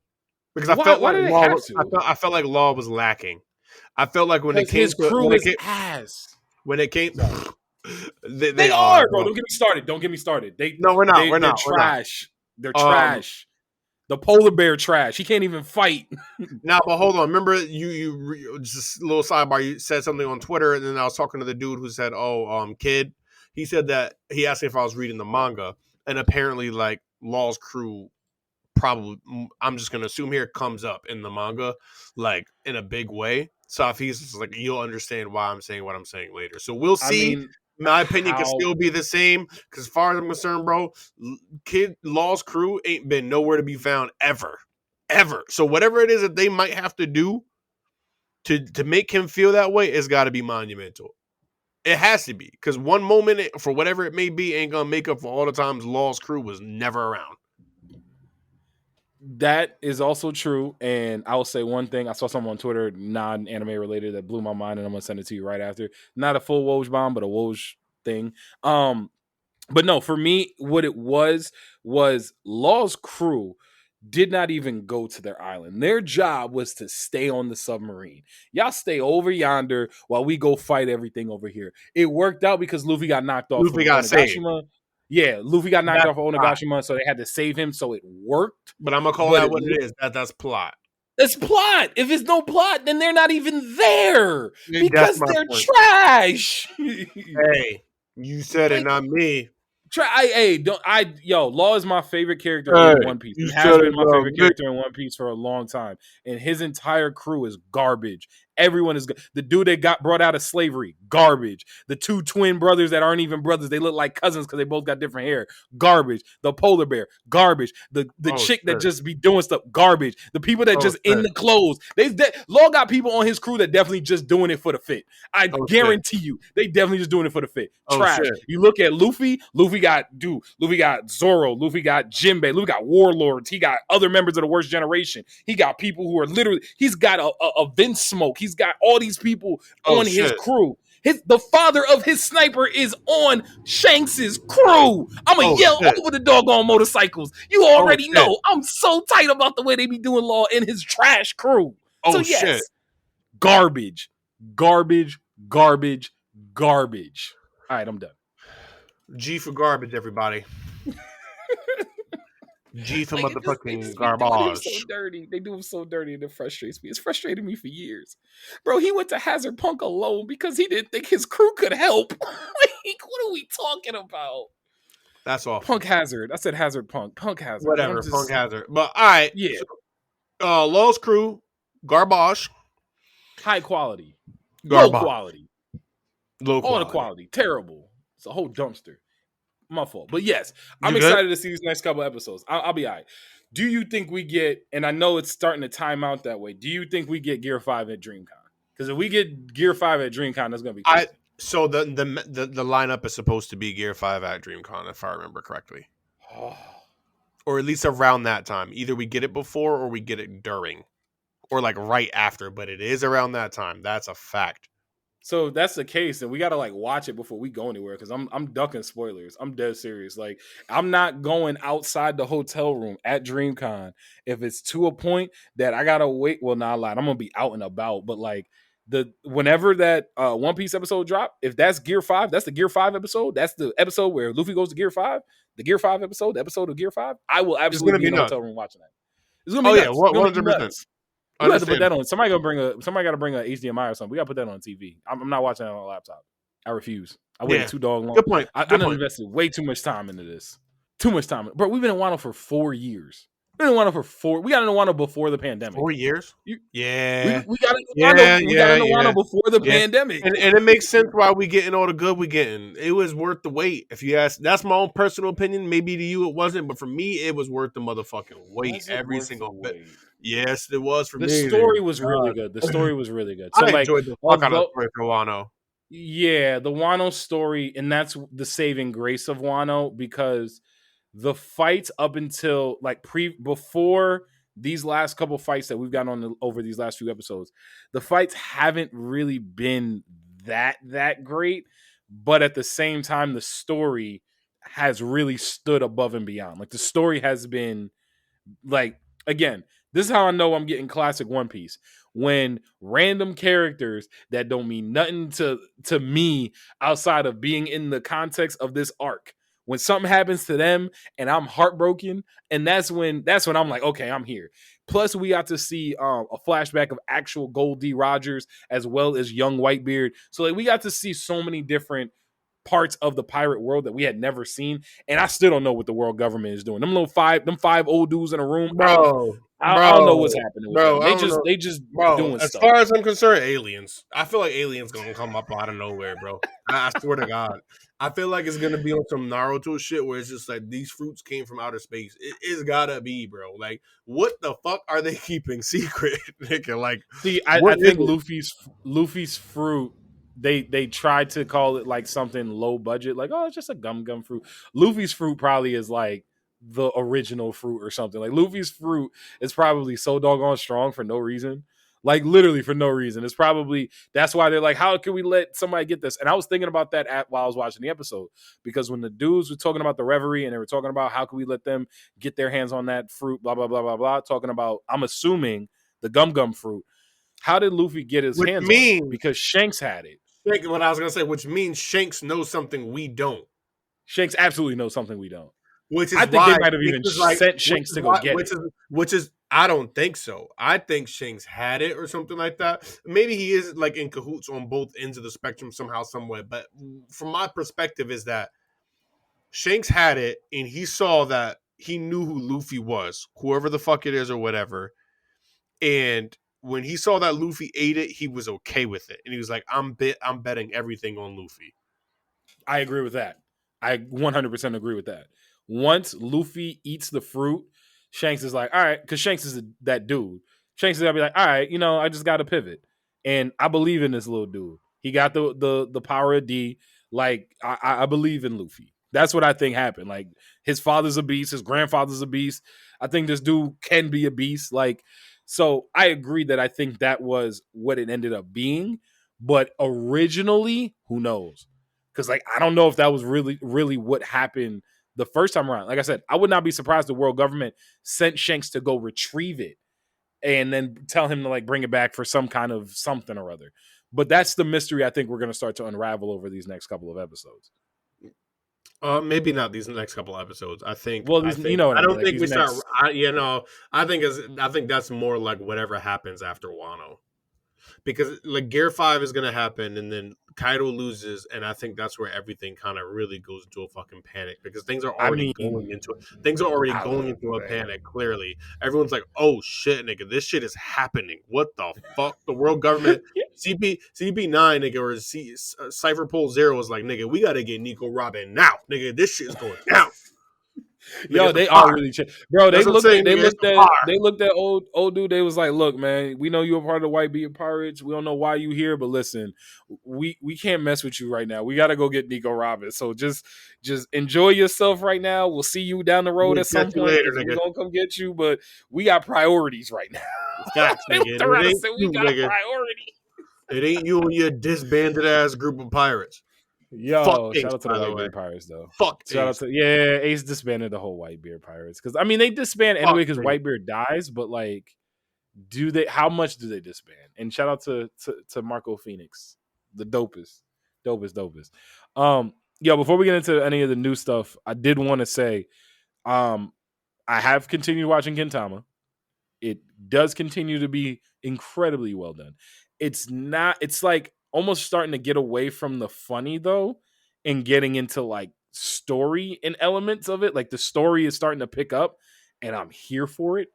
B: Because I
A: why?
B: felt
A: Why
B: like
A: do they
B: Law
A: have
B: was,
A: to?
B: I felt like Law was lacking. I felt like
A: Because his crew is ass.
B: when it came
A: Sorry,
B: they
A: they
B: are,
A: are, bro.
B: bro.
A: Don't get me started. Don't get me started.
B: No, we're not.
A: They're
B: We're not.
A: trash. They're
B: Um
A: trash. The polar bear trash. He can't even fight.
B: Now, but hold on. Remember, just a little sidebar. You said something on Twitter, and then I was talking to the dude who said, "Oh, Kid." He said that he asked me if I was reading the manga, and apparently, like Law's crew, probably. I'm just gonna assume here comes up in the manga, like in a big way. So if he's just like, you'll understand why I'm saying what I'm saying later. So we'll
A: I
B: see.
A: mean,
B: My opinion can
A: how
B: still be the same because, as far as I'm concerned, bro, Kid Law's crew ain't been nowhere to be found ever, ever. So whatever it is that they might have to do to make him feel that way, it's got to be monumental. It has to be because one moment, for whatever it may be, ain't gonna make up for all the times Law's crew was never around.
A: that is also true. And I will say one thing. I saw something on Twitter, non-anime related, that blew my mind, and I'm gonna send it to you right after. Not a full Woj bomb, but a Woj thing. But no, for me, what it was Law's crew did not even go to their island. Their job was to stay on the submarine. Y'all stay over yonder while we go fight everything over here. It worked out because Luffy got knocked off
B: Luffy
A: from
B: got saved.
A: Onigashima. Yeah, Luffy got knocked
B: That's
A: off of
B: plot.
A: Onigashima, so they had to save him, so it worked.
B: But I'm gonna call
A: But
B: that what it is. That's plot.
A: it's plot. If it's no plot, then they're not even there
B: That's
A: because
B: my
A: they're
B: point.
A: trash.
B: Hey, you said it,
A: Like,
B: not me.
A: Law is my favorite character
B: Hey,
A: in One Piece.
B: you
A: He has
B: said
A: been
B: it,
A: my
B: not
A: favorite
B: me.
A: character in One Piece for a long time, and his entire crew is garbage. Everyone is the dude that got brought out of slavery, garbage. The two twin brothers that aren't even brothers, they look like cousins because they both got different hair, garbage. The polar bear, garbage. The
B: Oh
A: chick that
B: shit.
A: just be doing stuff, garbage. The people that
B: Oh
A: just in
B: shit.
A: the clothes, Law got people on his crew that definitely just doing it for the fit. I
B: Oh shit.
A: guarantee you, they definitely just doing it for the fit.
B: Oh
A: Trash.
B: shit.
A: You look at Luffy got Zoro, Luffy got Jinbei, Luffy got warlords, he got other members of the worst generation. He got people who are literally, he's got a Vince Smoke, he's got all these people
B: Oh
A: on his
B: shit.
A: crew. The father of his sniper is on Shanks's crew. I'ma
B: Oh
A: yell
B: shit.
A: over the doggone motorcycles. You
B: Oh
A: already
B: shit.
A: know I'm so tight about the way they be doing Law in his trash crew. So
B: Oh
A: yes,
B: shit.
A: garbage, garbage, garbage, garbage. All right, I'm done.
B: G for garbage, everybody. G for
A: Like they
B: motherfucking
A: just be doing him so
B: garbage.
A: dirty. They do him so dirty, and it frustrates me. It's frustrated me for years, bro. He went to Hazard Punk alone because he didn't think his crew could help. Like, what are we talking about?
B: That's awful.
A: Punk Hazard. I said Hazard Punk. Punk Hazard.
B: Whatever, Punk Hazard. But all right.
A: Yeah,
B: So, Law's crew, garbage.
A: high quality, low
B: Garbage.
A: quality,
B: Low
A: all the
B: quality.
A: quality, terrible. It's a whole dumpster. My fault. But yes, I'm
B: You good?
A: excited to see these next couple episodes. I'll be all right. Do you think we get, and I know it's starting to time out that way, do you think we get Gear 5 at DreamCon? Because if we get Gear 5 at DreamCon, that's going to be crazy.
B: So the lineup is supposed to be Gear 5 at DreamCon, if I remember correctly. Or at least around that time. Either we get it before or we get it during. Or like right after, but it is around that time. That's a fact.
A: So if that's the case, then we gotta like watch it before we go anywhere because I'm ducking spoilers. I'm dead serious. Like I'm not going outside the hotel room at DreamCon if it's to a point that I gotta wait. Well, not a lot. I'm gonna be out and about, but like the whenever that One Piece episode drop, if that's Gear 5, that's the Gear 5 episode. That's the episode where Luffy goes to Gear 5, the Gear 5 episode, the episode of Gear 5. I will
B: It's
A: absolutely
B: gonna
A: be
B: be
A: in the
B: nuts.
A: hotel room watching that. It's gonna be
B: Oh yeah,
A: nuts. It's
B: one
A: gonna be
B: hundred percent.
A: nuts. We have to put
B: Understand.
A: that on. Somebody got to bring a HDMI or something. We got to put that on TV. I'm not watching that on a laptop. I refuse. I waited
B: Yeah.
A: too dog long.
B: Good point.
A: I
B: Good
A: done
B: point.
A: invested way too much time into this. Too much time, bro. We've been in Wano for 4 years. We've been in Wano for 4. We got into Wano before the pandemic.
B: 4 years.
A: You-
B: Yeah.
A: we got into
B: Yeah.
A: Wano. We got into
B: Yeah.
A: Wano before the
B: Yeah.
A: pandemic.
B: And it makes sense why we getting all the good we getting. It was worth the wait. If you ask, that's my own personal opinion. Maybe to you it wasn't, but for me it was worth the motherfucking wait.
A: Was it
B: Every
A: worth
B: single
A: the
B: bit.
A: wait?
B: Yes, it was for
A: The
B: me.
A: story was really
B: God.
A: good. The story was really good. So
B: I
A: like,
B: enjoyed the fuck out of the
A: although
B: story for Wano.
A: yeah, the Wano story, and that's the saving grace of Wano because the fights up until like before these last couple fights that we've gotten on over these last few episodes, the fights haven't really been that great, but at the same time, the story has really stood above and beyond. Like the story has been like again, this is how I know I'm getting classic One Piece. When random characters that don't mean nothing to me outside of being in the context of this arc, when something happens to them and I'm heartbroken, and that's when I'm like, okay, I'm here. Plus, we got to see a flashback of actual Gold D. Rogers as well as young Whitebeard. So like we got to see so many different parts of the pirate world that we had never seen, and I still don't know what the world government is doing. Them five old dudes in a room,
B: Bro.
A: I don't know what's happening with them.
B: I don't know.
A: They just
B: Bro,
A: doing
B: as
A: stuff.
B: far as I'm concerned, aliens. I feel like aliens gonna come up out of nowhere, bro. I swear to God. I feel like it's gonna be on some Naruto shit where it's just like these fruits came from outer space. It's gotta be, bro. Like, what the fuck are they keeping secret, nigga? Like,
A: See, I think Luffy's fruit. They tried to call it like something low budget, like it's just a gum fruit. Luffy's fruit probably is like the original fruit or something. Like Luffy's fruit is probably so doggone strong for no reason. Like literally for no reason. It's probably that's why they're like, how can we let somebody get this? And I was thinking about that while I was watching the episode because when the dudes were talking about the reverie and they were talking about how can we let them get their hands on that fruit, blah blah blah blah blah, talking about I'm assuming the gum fruit. How did Luffy get his hands on it? Because Shanks had it.
B: What I was gonna say, which means Shanks knows something we don't.
A: Shanks absolutely knows something we don't.
B: Which is
A: I think
B: why
A: they might have even sent Shanks to go get it.
B: Which is I don't think so. I think Shanks had it or something like that. Maybe he is like in cahoots on both ends of the spectrum somehow, somewhere. But from my perspective, is that Shanks had it and he saw that he knew who Luffy was, whoever the fuck it is or whatever. And when he saw that Luffy ate it, he was okay with it, and he was like, "I'm betting everything on Luffy."
A: I agree with that. I 100% agree with that. Once Luffy eats the fruit, Shanks is like, all right, because Shanks is that dude. Shanks is gonna be like, all right, I just got to pivot, and I believe in this little dude. He got the power of D. Like I believe in Luffy. That's what I think happened. Like his father's a beast, his grandfather's a beast. I think this dude can be a beast. Like so, I agree that I think that was what it ended up being. But originally, who knows? Because like I don't know if that was really what happened the first time around. Like I said, I would not be surprised the world government sent Shanks to go retrieve it and then tell him to like bring it back for some kind of something or other. But that's the mystery I think we're going to start to unravel over these next couple of episodes.
B: Maybe not these next couple episodes. I think.
A: Well, you know what
B: I don't
A: mean,
B: think
A: like
B: we
A: next...
B: start. I think that's more like whatever happens after Wano. Because like Gear 5 is gonna happen, and then Kaido loses, and I think that's where everything kind of really goes into a fucking panic because things are already going into a panic. Clearly, everyone's like, "Oh shit, nigga, this shit is happening. What the fuck?" The world government, CP9, nigga, or Cypher Pole Zero is like, "Nigga, we gotta get Nico Robin now, nigga. This shit is going down."
A: Yo, they are really bro. They looked at old dude. They was like, "Look, man, we know you're a part of the White Beard Pirates. We don't know why you here, but listen, we can't mess with you right now. We got to go get Nico Robin. So just enjoy yourself right now. We'll see you down the road at some point.
B: Later,
A: we're gonna come get you, but we got priorities right now."
B: Facts, nigga.
A: We got priorities.
B: It ain't you and your disbanded ass group of pirates. Fuck
A: Yo, shout
B: Ace,
A: out to the
B: by the way.
A: Whitebeard Pirates though.
B: Fuck
A: Shout out
B: Ace.
A: to Ace disbanded the whole Whitebeard Pirates because I mean they disband
B: Fuck
A: anyway because
B: Ace.
A: Whitebeard dies, but like, do they? How much do they disband? And shout out to Marco Phoenix, the dopest. Yo, before we get into any of the new stuff, I did want to say, I have continued watching Gintama. It does continue to be incredibly well done. It's not, it's like almost starting to get away from the funny though and getting into like story and elements of it. Like the story is starting to pick up and I'm here for it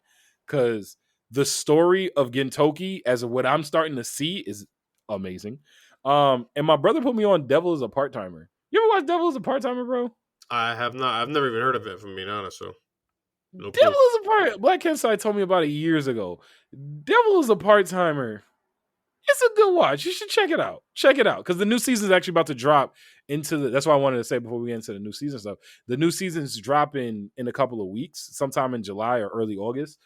A: because the story of Gintoki as what I'm starting to see is amazing. And my brother put me on Devil is a Part-Timer. You ever watch Devil is a Part-Timer, bro?
B: I have not. I've never even heard of it, from being honest. So no
A: Devil
B: clue.
A: is a part. Black Kensai told me about it years ago. Devil is a part-timer. It's a good watch. You should check it out. Check it out because the new season is actually about to drop into the. That's why I wanted to say before we get into the new season stuff. The new season's dropping in a couple of weeks, sometime in July or early August.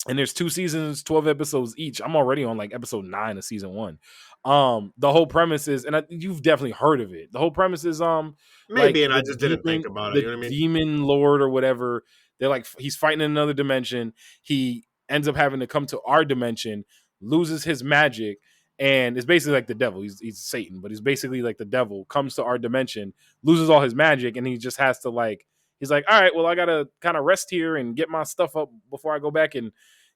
A: And there's 2 seasons, 12 episodes each. I'm already on like episode 9 of season 1. The whole premise is, and you've definitely heard of it. The whole premise is like
B: Maybe, and I just didn't think about it. You know what I mean?
A: demon lord or whatever. They're like he's fighting in another dimension. He ends up having to come to our dimension, loses his magic, and it's basically like the devil. He's Satan, but he's basically like the devil. Comes to our dimension, loses all his magic, and he just has to like. He's like, all right, well, I gotta kind of rest here and get my stuff up before I go back and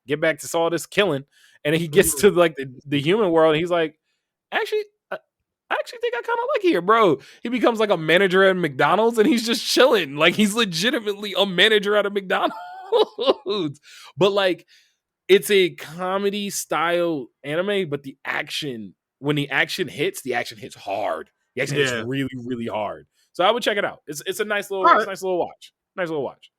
A: get back to all this killing. And then he gets to like the human world, and he's like, actually, I actually think I kind of like here, bro. He becomes like a manager at McDonald's, and he's just chilling. Like he's legitimately a manager at a McDonald's. But like, it's a comedy style anime, but when the action hits hard. The action hits really, really hard. So I would check it out. It's a nice little watch. Nice little watch.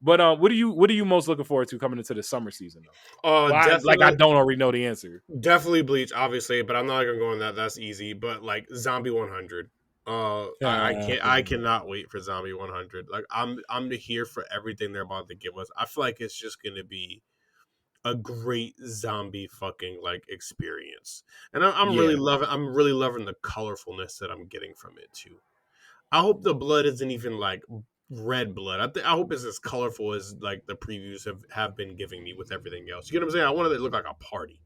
A: But what are you most looking forward to coming into the summer season though? I don't already know the answer.
B: Definitely Bleach, obviously, but I'm not gonna go on that. That's easy. But like Zombie 100. I cannot wait for Zombie 100. Like I'm here for everything they're about to give us. I feel like it's just gonna be a great zombie fucking like experience, and I'm really loving the colorfulness that I'm getting from it too. I hope the blood isn't even like red blood. I hope it's as colorful as like the previews have been giving me with everything else. You know what I'm saying? I want it to look like a party.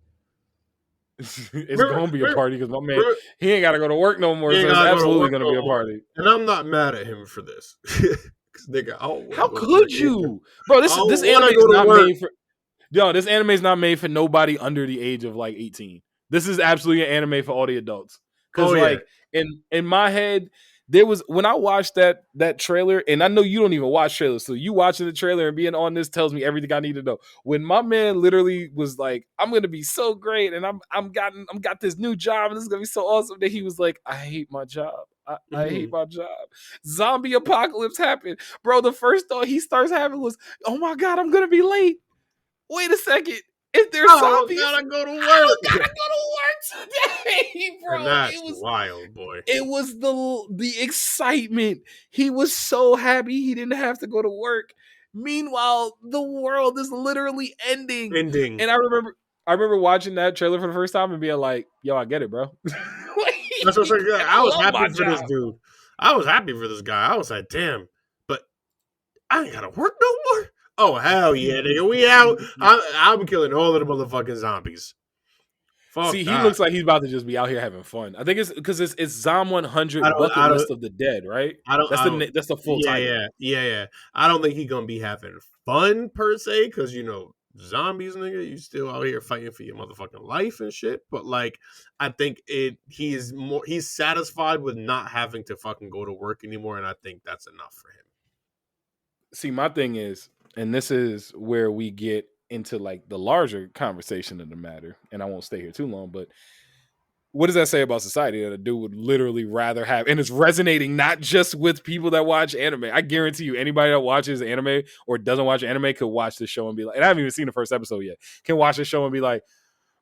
A: It's gonna be a party because my man, he ain't gotta go to work no more. So it's absolutely gonna be a party.
B: And I'm not mad at him for this. Nigga,
A: how could you, bro? This anime is not made for. Yo, this anime is not made for nobody under the age of like 18. This is absolutely an anime for all the adults. Because like in my head, there was when I watched that trailer, and I know you don't even watch trailers, so you watching the trailer and being on this tells me everything I need to know. When my man literally was like, "I'm gonna be so great, and I'm got this new job, and this is gonna be so awesome," that he was like, "I hate my job. I hate my job." Zombie apocalypse happened, bro. The first thought he starts having was, "Oh my god, I'm gonna be late. Wait a second. If there's zombies,
B: I gotta go to work.
A: I gotta go to work today, bro."
B: And that's wild, boy.
A: It was the excitement. He was so happy he didn't have to go to work. Meanwhile, the world is literally ending. And I remember watching that trailer for the first time and being like, "Yo, I get it, bro."
B: That's what I was happy for this dude. I was happy for this guy. I was like, damn, but I ain't gotta work no more. Oh, hell yeah, nigga. We out. I'm killing all of the motherfucking zombies.
A: Fuck See, he looks like he's about to just be out here having fun. I think it's because it's Zom 100 Bucket List of the Dead, right? That's the full title.
B: Yeah. I don't think he's going to be having fun, per se, because, you know, zombies, nigga, you still out here fighting for your motherfucking life and shit. But, like, I think he's satisfied with not having to fucking go to work anymore, and I think that's enough for him.
A: See, my thing is, and this is where we get into like the larger conversation of the matter, and I won't stay here too long, but what does that say about society that a dude would literally rather have, and it's resonating not just with people that watch anime. I guarantee you anybody that watches anime or doesn't watch anime could watch this show and be like, and I haven't even seen the first episode yet, can watch the show and be like,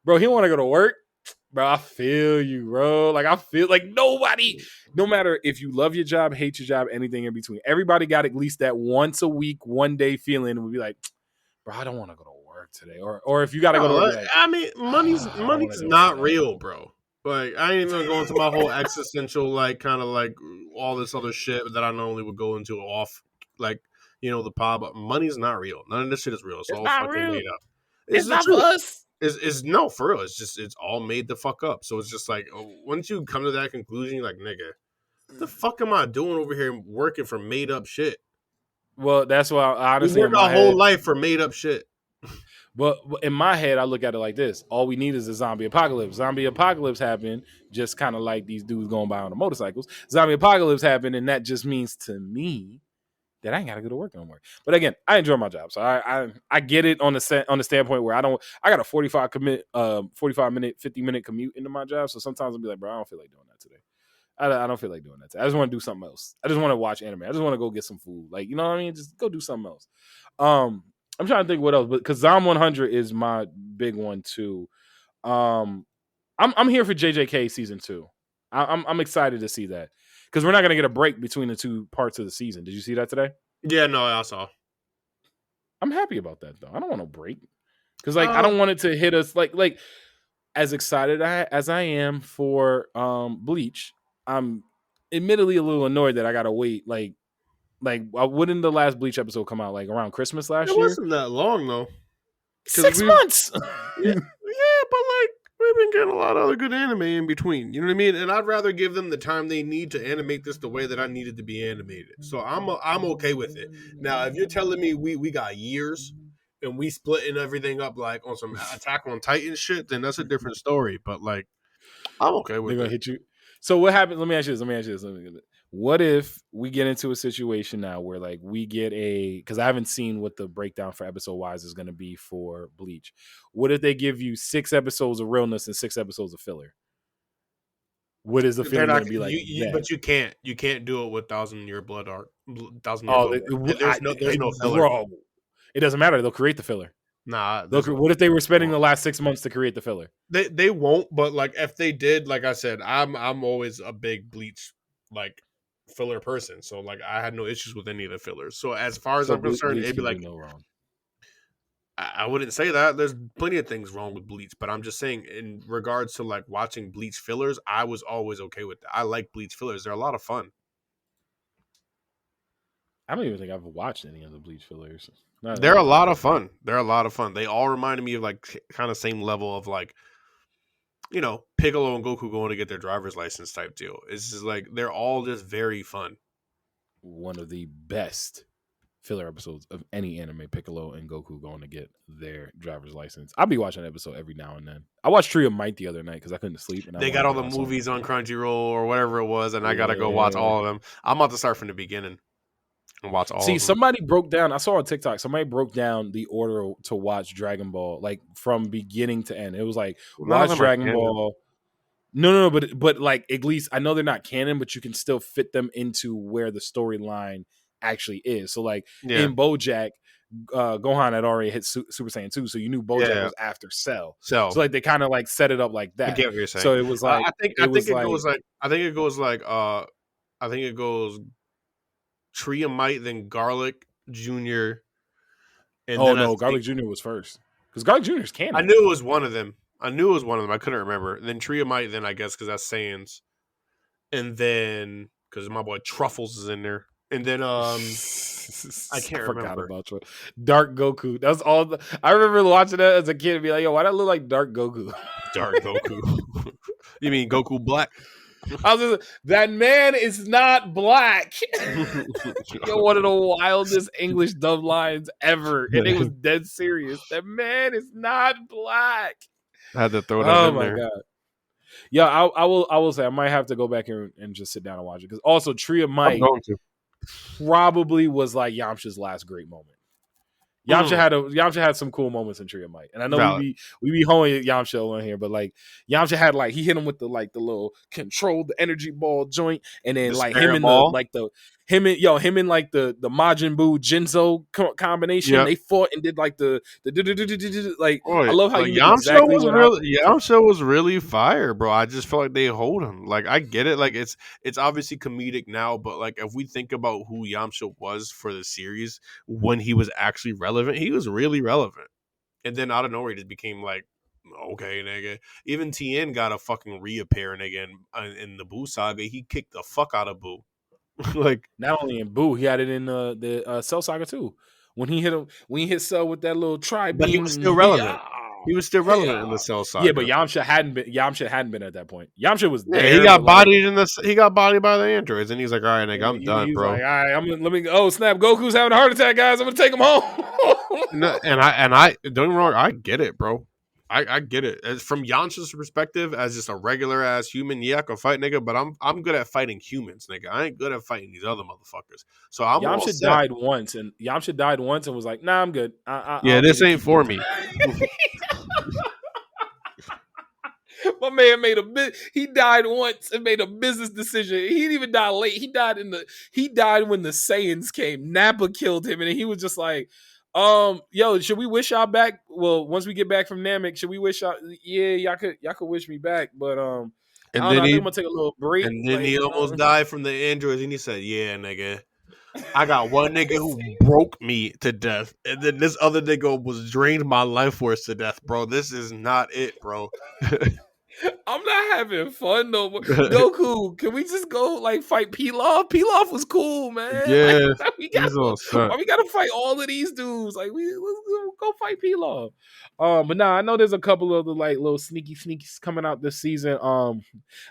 A: bro, he don't want to go to work. Bro, I feel you, bro. Like, I feel like nobody, no matter if you love your job, hate your job, anything in between, everybody got at least that once a week, one day feeling and would be like, bro, I don't want to go to work work today, or if you got to go to
B: Bro,
A: work, be like,
B: I mean, money's
A: I don't want to do it
B: not
A: today.
B: real, bro. Like, I ain't even going to my whole existential, like, kind of like all this other shit that I normally would go into off, like, the pod. But money's not real. None of this shit is real. It's
A: It's
B: all
A: not
B: fucking
A: real.
B: made up.
A: It's
B: It's the
A: not for
B: truth.
A: us.
B: Is no, for real. It's all made the fuck up. So it's just like, once you come to that conclusion, you're like, nigga, what the fuck am I doing over here working for made up shit?
A: Well, that's why
B: We
A: honestly
B: work
A: in my
B: our whole
A: head.
B: life for made up shit.
A: But in my head, I look at it like this: all we need is a zombie apocalypse. Zombie apocalypse happened, just kind of like these dudes going by on the motorcycles. Zombie apocalypse happened, and that just means to me that I ain't gotta go to work no more. But again, I enjoy my job, so I get it on the standpoint where I got a 45-minute, 50-minute commute into my job. So sometimes I'll be like, bro, I don't feel like doing that today. I don't feel like doing that today. I just want to do something else. I just want to watch anime. I just want to go get some food. Like, you know what I mean? Just go do something else. I'm trying to think what else, but because Zom 100 is my big one too. I'm here for JJK season 2. I'm excited to see that because we're not gonna get a break between the two parts of the season. Did you see that today?
B: Yeah, no, I saw.
A: I'm happy about that though. I don't want no break because like I don't want it to hit us like as excited as I am for Bleach. I'm admittedly a little annoyed that I gotta wait like wouldn't the last Bleach episode come out like around Christmas last
B: It
A: year?
B: wasn't that long though.
A: 6 months.
B: Yeah, but like we've been getting a lot of other good anime in between. You know what I mean? And I'd rather give them the time they need to animate this the way that I needed to be animated. So I'm okay with it. Now, if you're telling me we got years and we splitting everything up like on some Attack on Titan shit, then that's a different story. But like, I'm okay with
A: They're gonna
B: it.
A: hit you. So what happens? Let me ask you this. What if we get into a situation now where like we get because I haven't seen what the breakdown for episode wise is going to be for Bleach. What if they give you 6 episodes of realness and 6 episodes of filler? What is the
B: They're
A: feeling
B: not,
A: going to be like?
B: but you can't do it with Thousand Year Blood Arc, Thousand Year
A: Oh,
B: Blood. There's no filler.
A: bro. It doesn't matter. They'll create the filler.
B: Nah.
A: What if they were spending the last 6 months to create the filler?
B: They won't, but like if they did, like I said, I'm always a big Bleach like filler person. So like I had no issues with any of the fillers. So as far as I'm concerned,
A: Bleach
B: it'd be
A: can
B: like
A: do no wrong.
B: I wouldn't say that. There's plenty of things wrong with Bleach, but I'm just saying in regards to like watching Bleach fillers, I was always okay with that. I like Bleach fillers. They're a lot of fun.
A: I don't even think I've watched any of the Bleach fillers.
B: They're a lot of fun. They're a lot of fun. They all reminded me of like kind of same level of like, Piccolo and Goku going to get their driver's license type deal. It's just like they're all just very fun.
A: One of the best filler episodes of any anime, Piccolo and Goku going to get their driver's license. I'll be watching an episode every now and then. I watched Tree of Might the other night because I couldn't sleep. And
B: they got all the movies on Crunchyroll or whatever it was, and I gotta go watch all of them. I'm about to start from the beginning and watch all of them.
A: Somebody broke down, I saw on TikTok, somebody broke down the order to watch Dragon Ball, like from beginning to end. It was like, watch Dragon Ball. No, but like at least I know they're not canon, but you can still fit them into where the storyline actually is. So like in BoJack, Gohan had already hit Super Saiyan 2, so you knew BoJack was after Cell. So like they kind of like set it up like that.
B: I get what you're saying.
A: So it was like
B: I think it goes Tree of Might, then Garlic Jr.
A: And Garlic Jr. was first because Garlic Jr. is canon.
B: I knew it was one of them. I couldn't remember. And then Tree of Might, then I guess because that's Saiyans. And then because my boy Truffles is in there. And then I can't remember.
A: About you. Dark Goku. That's all. I remember watching that as a kid and be like, yo, why that look like Dark Goku?
B: Dark Goku. You mean Goku Black?
A: That man is not black. Yo, one of the wildest English dub lines ever. And it was dead serious. That man is not black.
B: I had to throw that in there.
A: Oh my god. Yeah, I will say I might have to go back and just sit down and watch it. Because also Tree of Might probably was like Yamcha's last great moment. Yamcha had some cool moments in Tree of Might, and I know we be hoeing Yamcha on here, but like Yamcha had like he hit him with the little control the energy ball joint, and then like him and the Majin Buu Jinzo combination. Yep. They fought and did like the like. I love how
B: Yamcha was really fire, bro. I just feel like they hold him. Like I get it. Like it's obviously comedic now, but like if we think about who Yamcha was for the series when he was actually relevant, he was really relevant. And then out of nowhere, he just became like, okay, nigga. Even Tien got a fucking reappear, nigga, in the Boo saga. He kicked the fuck out of Boo. Like,
A: not only in Boo, he had it in the Cell Saga too. When he hit Cell with that little tri
B: but he
A: beam,
B: was
A: and
B: still relevant. He was still relevant
A: yeah,
B: in the Cell
A: yeah. But
B: saga.
A: Yamcha hadn't been at that point. Yamcha was
B: Yeah, he
A: there,
B: got
A: but like
B: bodied he got bodied by the androids, and he's like, all right, nigga, I'm done,
A: he was
B: bro.
A: like, all right, let me. Oh snap! Goku's having a heart attack, guys. I'm gonna take him home.
B: No, and I don't get me wrong, I get it, bro. I get it. As from Yamcha's perspective, as just a regular ass human, yeah, I can fight, nigga, but I'm good at fighting humans, nigga. I ain't good at fighting these other motherfuckers. So I'm all
A: Yamcha
B: set.
A: died once, and was like, "Nah, I'm good. I
B: Yeah,
A: don't need
B: this
A: to
B: ain't
A: keep
B: for
A: doing
B: me.
A: that." My man made he died once and made a business decision. He didn't even die late. He died when the Saiyans came. Nappa killed him, and he was just like, yo, should we wish y'all back? Well, once we get back from Namek, should we wish y'all? Yeah, y'all could wish me back, but I
B: And
A: don't know.
B: then
A: I think
B: he
A: I'm gonna take a little break.
B: and then
A: Like,
B: he almost died from the androids, and he said, "Yeah, nigga, I got one nigga who broke me to death, and then this other nigga was drained my life force to death, bro. This is not it, bro."
A: I'm not having fun no more. Goku, can we just go like fight Pilaf? Pilaf was cool, man. Like
B: Yeah, he's all set.
A: why we gotta fight all of these dudes? Like let's go fight Pilaf. But nah, I know there's a couple of the like little sneakies coming out this season.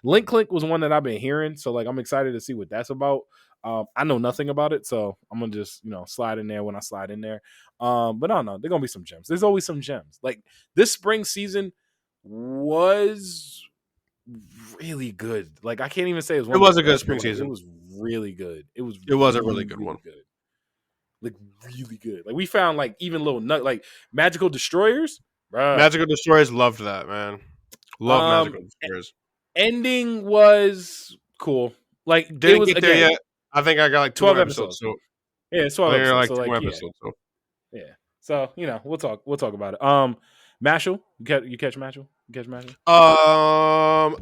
A: Link Clink was one that I've been hearing, so like I'm excited to see what that's about. I know nothing about it, so I'm gonna just slide in there when I slide in there. But I don't know, there's gonna be some gems. There's always some gems. Like this spring season was really good. Like I can't even say it was
B: It
A: one of
B: was
A: the
B: a good
A: best,
B: spring
A: but like, it
B: season.
A: was really good. It was
B: a
A: really,
B: really good
A: really
B: one.
A: good. Like really good. Like we found like even little like magical destroyers. Bruh.
B: Magical Destroyers loved that, man. Love Magical
A: Um
B: Destroyers.
A: ending was cool. Like it
B: Didn't
A: was
B: get there
A: again
B: yet. I think I got like 2 more
A: 12
B: episodes.
A: episodes.
B: So
A: Yeah, it's
B: I
A: 12
B: think I got
A: episodes.
B: like
A: So
B: 2 more
A: like
B: episodes. So
A: yeah. So, we'll talk about it. Mashal, you catch Mashal? You catch Mashal?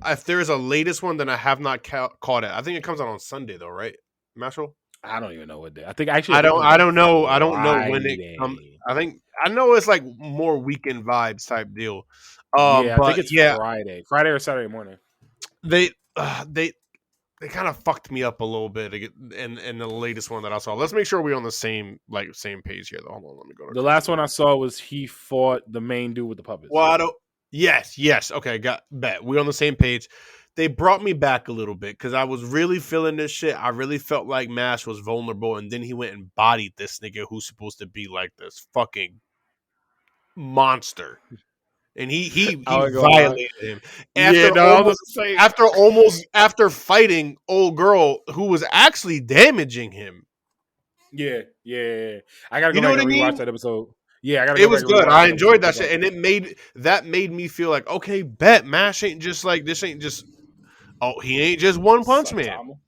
B: if there's a latest one, then I have not caught it. I think it comes out on Sunday though, right? Mashal?
A: I don't even know what day. I think it
B: I
A: comes out
B: don't know. I don't know when it comes.
A: Friday.
B: I know it's like more weekend vibes type deal.
A: Yeah, I think
B: But
A: it's
B: yeah,
A: Friday or Saturday morning.
B: they they kind of fucked me up a little bit in the latest one that I saw. Let's make sure we're on the same page here though. Hold on, let me go to
A: The last one I saw was he fought the main dude with the puppets.
B: Well, I don't. Yes. Okay, got bet. We're on the same page. They brought me back a little bit because I was really feeling this shit. I really felt like Mash was vulnerable, and then he went and bodied this nigga who's supposed to be like this fucking monster, and he
A: I was gonna lie.
B: violated him
A: Yeah,
B: after
A: no, I was gonna say.
B: after fighting old girl who was actually damaging him.
A: Yeah. I gotta
B: You
A: go
B: know
A: back
B: what I
A: and rewatch
B: mean?
A: that episode. Yeah, I gotta
B: It
A: go back
B: was
A: and
B: good.
A: rewatch
B: I
A: that episode.
B: enjoyed that shit, and it made me feel like, okay, bet Mash ain't just like this. Ain't just he ain't just One Punch Man.
A: Saitama.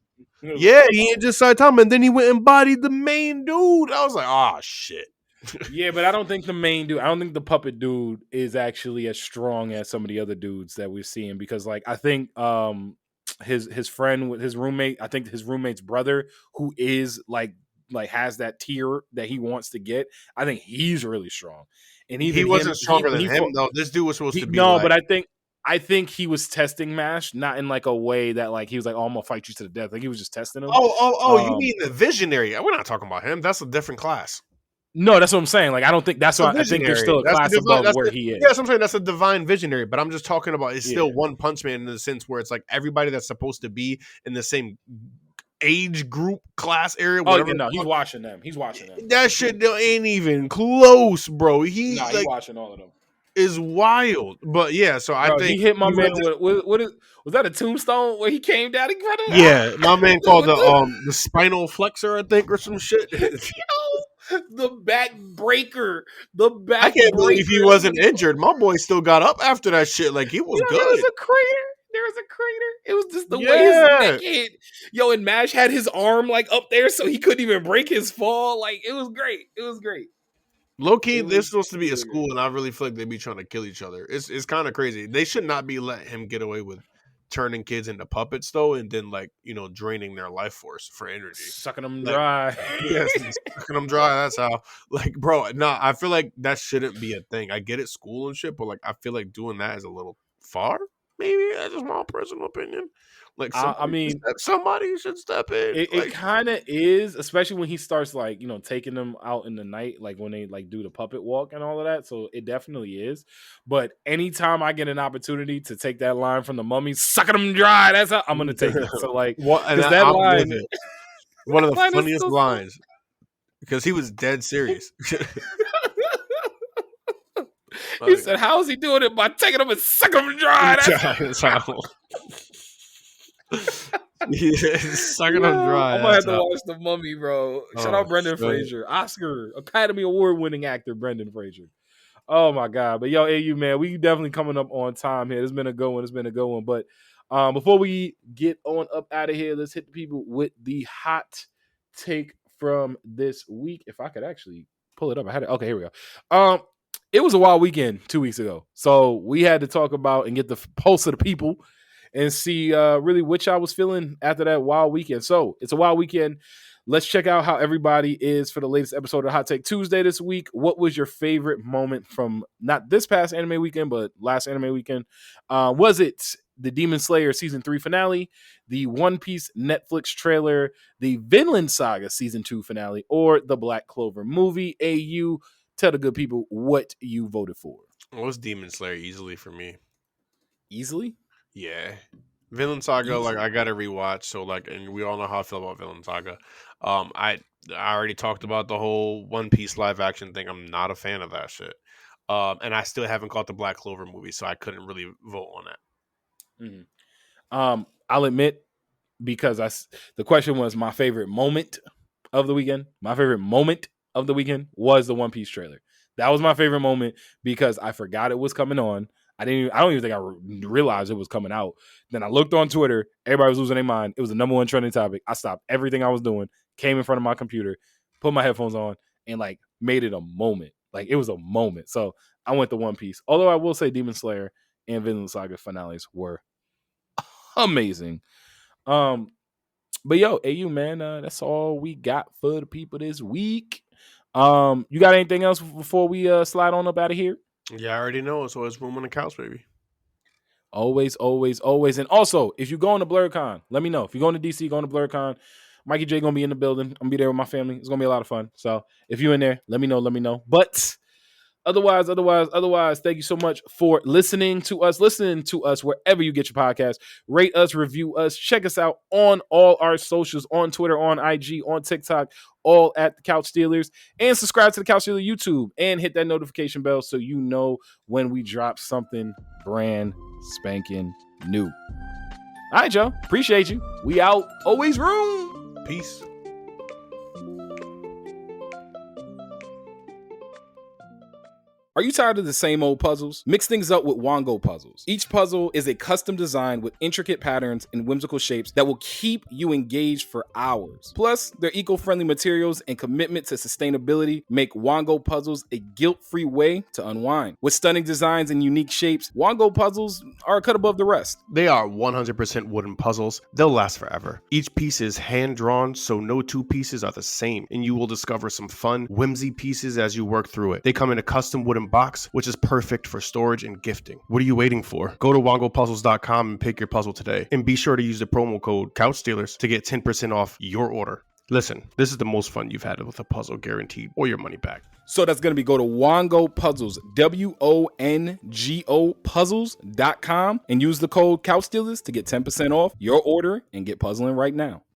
B: Yeah, he ain't just Saitama, and then he went and bodied the main dude. I was like, oh shit.
A: Yeah, but I don't think the main dude. I don't think the puppet dude is actually as strong as some of the other dudes that we're seeing because, like, I think his friend with his roommate. I think his roommate's brother, who is like has that tier that he wants to get. I think he's really strong, and
B: He
A: even him.
B: wasn't stronger
A: When
B: than
A: he
B: him
A: fought,
B: though. This dude was supposed to be
A: no,
B: like,
A: but I think he was testing Mash, not in like a way that like he was like, "Oh, I'm gonna fight you to the death." Like he was just testing him.
B: you mean the Visionary? We're not talking about him. That's a different class.
A: No, that's what I'm saying. Like I don't think that's
B: That's a
A: why I think there's
B: Visionary.
A: still a
B: That's
A: class
B: the divine.
A: above where he is.
B: Yeah, that's what I'm saying. That's a divine Visionary. But I'm just talking about it's still
A: Yeah.
B: One Punch Man in the sense where it's like everybody that's supposed to be in the same age group, class area,
A: Oh
B: whatever.
A: yeah, no, he's watching them. He's watching them.
B: That shit ain't even close, bro. He
A: No, he's watching all of them.
B: is wild. But yeah, so I
A: Bro,
B: think
A: he hit my
B: he
A: man
B: went to-
A: with what is was that a tombstone where he came down in front of him?
B: yeah, my man called
A: With
B: the spinal flexor, I think, or some shit.
A: the back breaker. The back
B: I can't believe he
A: breaker.
B: wasn't injured. My boy still got up after that shit. Like he was
A: There was
B: good.
A: a crater. There was a crater. It was just the way his
B: Yeah.
A: neck hit. Yo, and Mash had his arm like up there so he couldn't even break his fall. Like it was great. It was great.
B: Low key,
A: It
B: they're
A: was
B: supposed to be a
A: really
B: school, and I really feel like they be trying to kill each other. It's kind of crazy. They should not be letting him get away with turning kids into puppets though, and then like draining their life force for energy,
A: Sucking them
B: like
A: dry.
B: yes, sucking them dry. That's how. Like, bro, no, I feel like that shouldn't be a thing. I get it, school and shit, but like I feel like doing that is a little far. Maybe that's just my personal opinion. Like
A: I mean,
B: somebody should step in.
A: it kind of is, especially when he starts like taking them out in the night, like when they like do the puppet walk and all of that. So it definitely is. But anytime I get an opportunity to take that line from the Mummy, sucking them dry, that's how I'm gonna take it. So like, because that line,
B: one of the funniest lines, because he was dead serious.
A: He said, "How is he doing it by taking them and sucking them dry?"
B: That's how. Sucking them dry.
A: I'm gonna have to watch The Mummy, bro. Shout out Brendan Fraser, Oscar, Academy Award winning actor Brendan Fraser. Oh my god! But yo, AU man, we definitely coming up on time here. It's been a good one. But before we get on up out of here, let's hit the people with the hot take from this week. If I could actually pull it up, I had it. Okay, here we go. It was a wild weekend 2 weeks ago, so we had to talk about and get the pulse of the people and see really what y'all was feeling after that wild weekend. So it's a wild weekend. Let's check out how everybody is for the latest episode of Hot Take Tuesday this week. What was your favorite moment from not this past anime weekend, but last anime weekend? Was it the Demon Slayer Season 3 finale, the One Piece Netflix trailer, the Vinland Saga Season 2 finale, or the Black Clover movie? AU, tell the good people what you voted for.
B: It was Demon Slayer easily for me.
A: Easily?
B: Yeah. Vinland Saga, like I gotta rewatch. So like, and we all know how I feel about Vinland Saga. I already talked about the whole One Piece live action thing. I'm not a fan of that shit. And I still haven't caught the Black Clover movie, so I couldn't really vote on that.
A: Mm-hmm. I'll admit, because the question was my favorite moment of the weekend. My favorite moment of the weekend was the One Piece trailer. That was my favorite moment because I forgot it was coming on. I don't even think I realized it was coming out. Then I looked on Twitter. Everybody was losing their mind. It was the number one trending topic. I stopped everything I was doing, came in front of my computer, put my headphones on, and like made it a moment. Like it was a moment. So I went to One Piece. Although I will say Demon Slayer and Vinland Saga finales were amazing. But yo, AU man, that's all we got for the people this week. You got anything else before we slide on up out of here?
B: Yeah, I already know. It's always room on the couch, baby.
A: Always. And also, if you're going to BlurCon, let me know. If you're going to DC, going to BlurCon, Mikey J gonna be in the building. I'm gonna be there with my family. It's gonna be a lot of fun. So if you're in there, let me know. But otherwise, thank you so much for listening to us wherever you get your podcast. Rate us, review us, check us out on all our socials, on Twitter, on IG, on TikTok, all at the Couch Stealers, and subscribe to the Couch Stealer YouTube and hit that notification bell so you know when we drop something brand spanking new. All right, y'all. Appreciate you. We out. Always room.
B: Peace.
A: Are you tired of the same old puzzles? Mix things up with Wongo puzzles. Each puzzle is a custom design with intricate patterns and whimsical shapes that will keep you engaged for hours. Plus, their eco-friendly materials and commitment to sustainability make Wongo puzzles a guilt-free way to unwind. With stunning designs and unique shapes, Wongo puzzles are a cut above the rest.
B: They are 100% wooden puzzles. They'll last forever. Each piece is hand-drawn, so no two pieces are the same, and you will discover some fun, whimsy pieces as you work through it. They come in a custom wooden box, which is perfect for storage and gifting. What are you waiting for? Go to wongopuzzles.com and pick your puzzle today. And be sure to use the promo code CouchStealers to get 10% off your order. Listen, this is the most fun you've had with a puzzle, guaranteed, or your money back.
A: So that's going to be go to Wongo Puzzles, WONGO puzzles.com, and use the code CouchStealers to get 10% off your order and get puzzling right now.